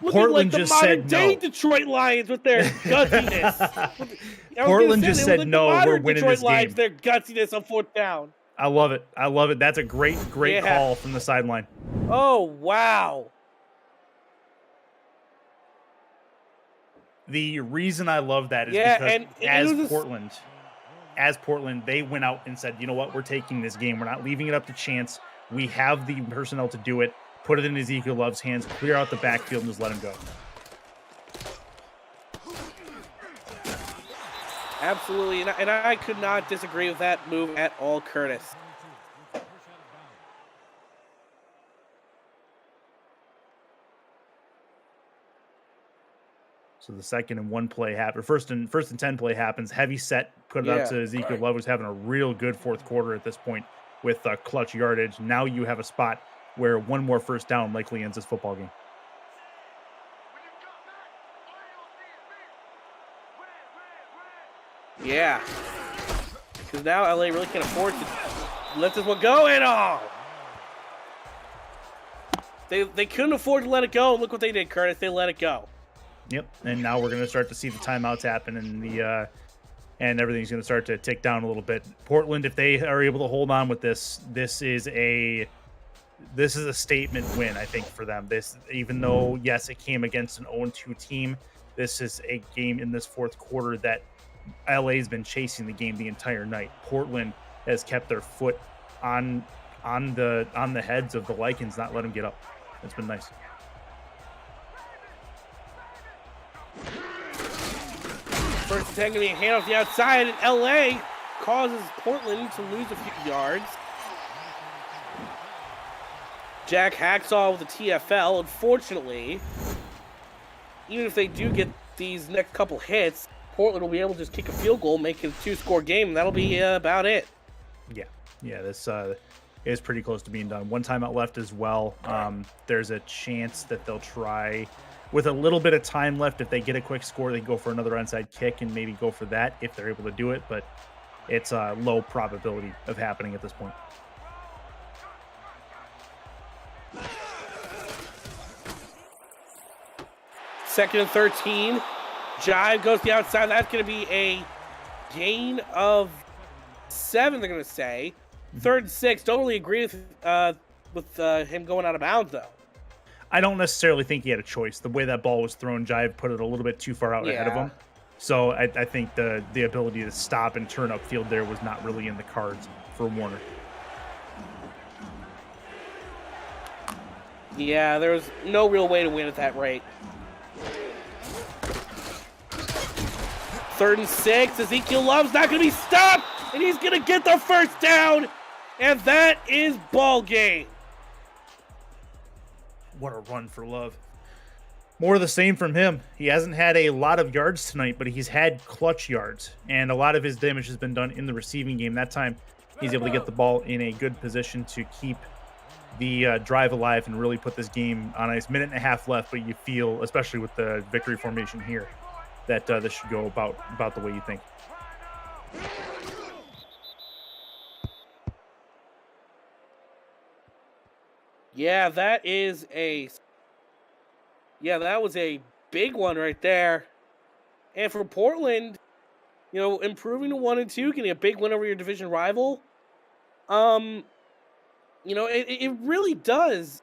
Looking Portland like just the said modern day no. Detroit Lions with their gutsiness. Portland just said no, we're winning Detroit this Lions, game. their gutsiness on 4th down. I love it. I love it. That's a great call from the sideline. Oh, wow. The reason I love that is Yeah, because and as Portland, they went out and said, you know what, we're taking this game. We're not leaving it up to chance. We have the personnel to do it. Put it in Ezekiel Love's hands, clear out the backfield, and just let him go. Absolutely, and I could not disagree with that move at all, Curtis. So the second and 1 play happens. First and 10 play happens. Heavy set, put it out to Ezekiel Love, who's having a real good 4th quarter at this point with clutch yardage. Now you have a spot where one more first down likely ends this football game. Yeah. Because now LA really can't afford to let this one go at all. They couldn't afford to let it go. Look what they did, Curtis. They let it go. Yep. And now we're going to start to see the timeouts happen and and everything's going to start to tick down a little bit. Portland, if they are able to hold on with this is a this is a statement win, I think, for them. This, even though, yes, it came against an 0-2 team, this is a game in this fourth quarter that LA's been chasing the game the entire night. Portland has kept their foot on the heads of the Lycans, not let them get up. It's been nice. First attack going to be a hand off the outside, and LA causes Portland to lose a few yards. Jack Hacksaw with the TFL. Unfortunately, even if they do get these next couple hits, Portland will be able to just kick a field goal, make it a 2-score game, and that'll be about it. Yeah, this is pretty close to being done. One timeout left as well. There's a chance that they'll try, with a little bit of time left, if they get a quick score, they can go for another onside kick and maybe go for that if they're able to do it, but it's a low probability of happening at this point. Second and 13. Jive goes to the outside. That's going to be a gain of 7, they're going to say. Third and 6. Don't really agree with him going out of bounds, though. I don't necessarily think he had a choice. The way that ball was thrown, Jive put it a little bit too far out ahead of him. So I think the ability to stop and turn upfield there was not really in the cards for Warner. Yeah, there was no real way to win at that rate. Third and 6. Ezekiel Love's not going to be stopped, and he's going to get the first down, and that is ball game. What a run for Love. More of the same from him. He hasn't had a lot of yards tonight, but he's had clutch yards, and a lot of his damage has been done in the receiving game. That time, he's able to get the ball in a good position to keep the drive alive and really put this game on a minute and a half left, but you feel, especially with the victory formation here, that this should go about the way you think. Yeah, that was a big one right there. And for Portland, improving to 1-2, getting a big win over your division rival, it really does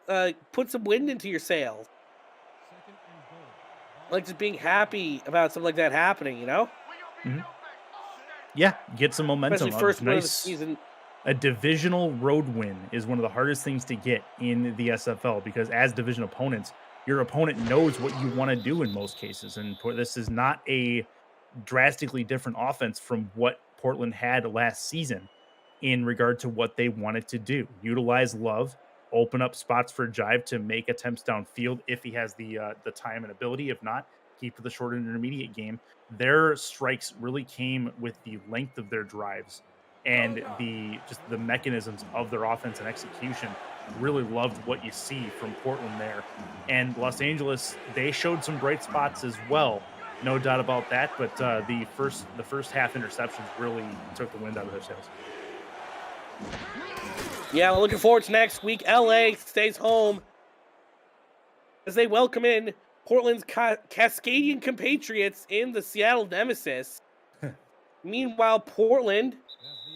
put some wind into your sails. Like just being happy about something like that happening, Mm-hmm. Yeah, get some momentum. Especially first win of the season. A divisional road win is one of the hardest things to get in the SFL, because as division opponents, your opponent knows what you want to do in most cases. And this is not a drastically different offense from what Portland had last season in regard to what they wanted to do. Utilize Love, open up spots for Jive to make attempts downfield if he has the time and ability. If not, keep to the short and intermediate game. Their strikes really came with the length of their drives and the mechanisms of their offense and execution. Really loved what you see from Portland there. And Los Angeles, they showed some bright spots as well, no doubt about that. But the first half interceptions really took the wind out of their sails. Yeah, we're looking forward to next week. LA stays home as they welcome in Portland's Cascadian compatriots in the Seattle Nemesis. Meanwhile, Portland,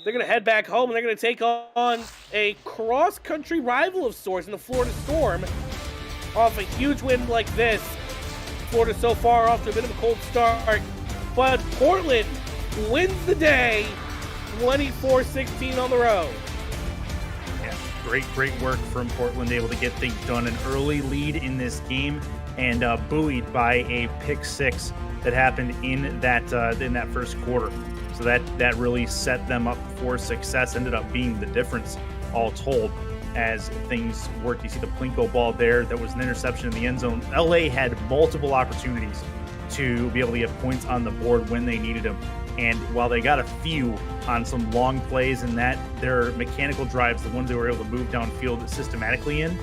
they're going to head back home, and they're going to take on a cross-country rival of sorts in the Florida Storm. Off a huge win like this, Florida so far off to a bit of a cold start, but Portland wins the day 24-16 on the road. Yeah, great work from Portland, able to get things done. An early lead in this game, and buoyed by a pick six that happened in that first quarter. So that really set them up for success, ended up being the difference all told as things worked. You see the Plinko ball there, that was an interception in the end zone. LA had multiple opportunities to be able to get points on the board when they needed them. And while they got a few on some long plays and that, their mechanical drives, the ones they were able to move downfield systematically in,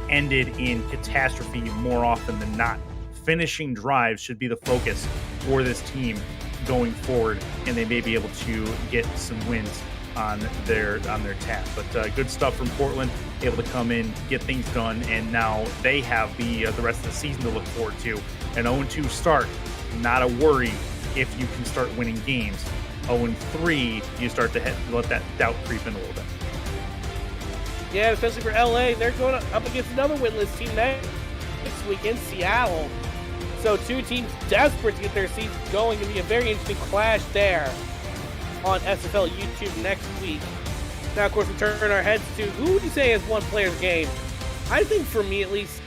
ended in catastrophe more often than not. Finishing drives should be the focus for this team going forward, and they may be able to get some wins on their tab. But good stuff from Portland, able to come in, get things done, and now they have the rest of the season to look forward to. An 0-2 start, not a worry if you can start winning games. 0-3, you start to let that doubt creep in a little bit. Yeah, especially for LA. They're going up against another winless team next week in Seattle. So two teams desperate to get their seasons going. It'll be a very interesting clash there on SFL YouTube next week. Now, of course, we turn our heads to who would you say has won Players Game? I think for me, at least,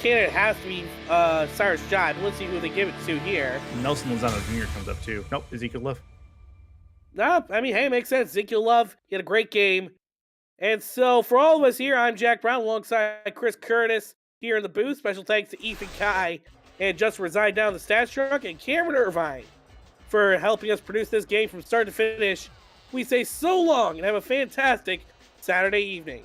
candidate has to be Cyrus Jive. Let's see who they give it to here. Nelson Lozano Jr. comes up too. Nope, Ezekiel Love. No, I mean, hey, makes sense. Ezekiel Love, he had a great game. And so, for all of us here, I'm Jack Brown alongside Chris Curtis here in the booth. Special thanks to Ethan Kai and Just Reside Down the Stats Truck and Cameron Irvine for helping us produce this game from start to finish. We say so long and have a fantastic Saturday evening.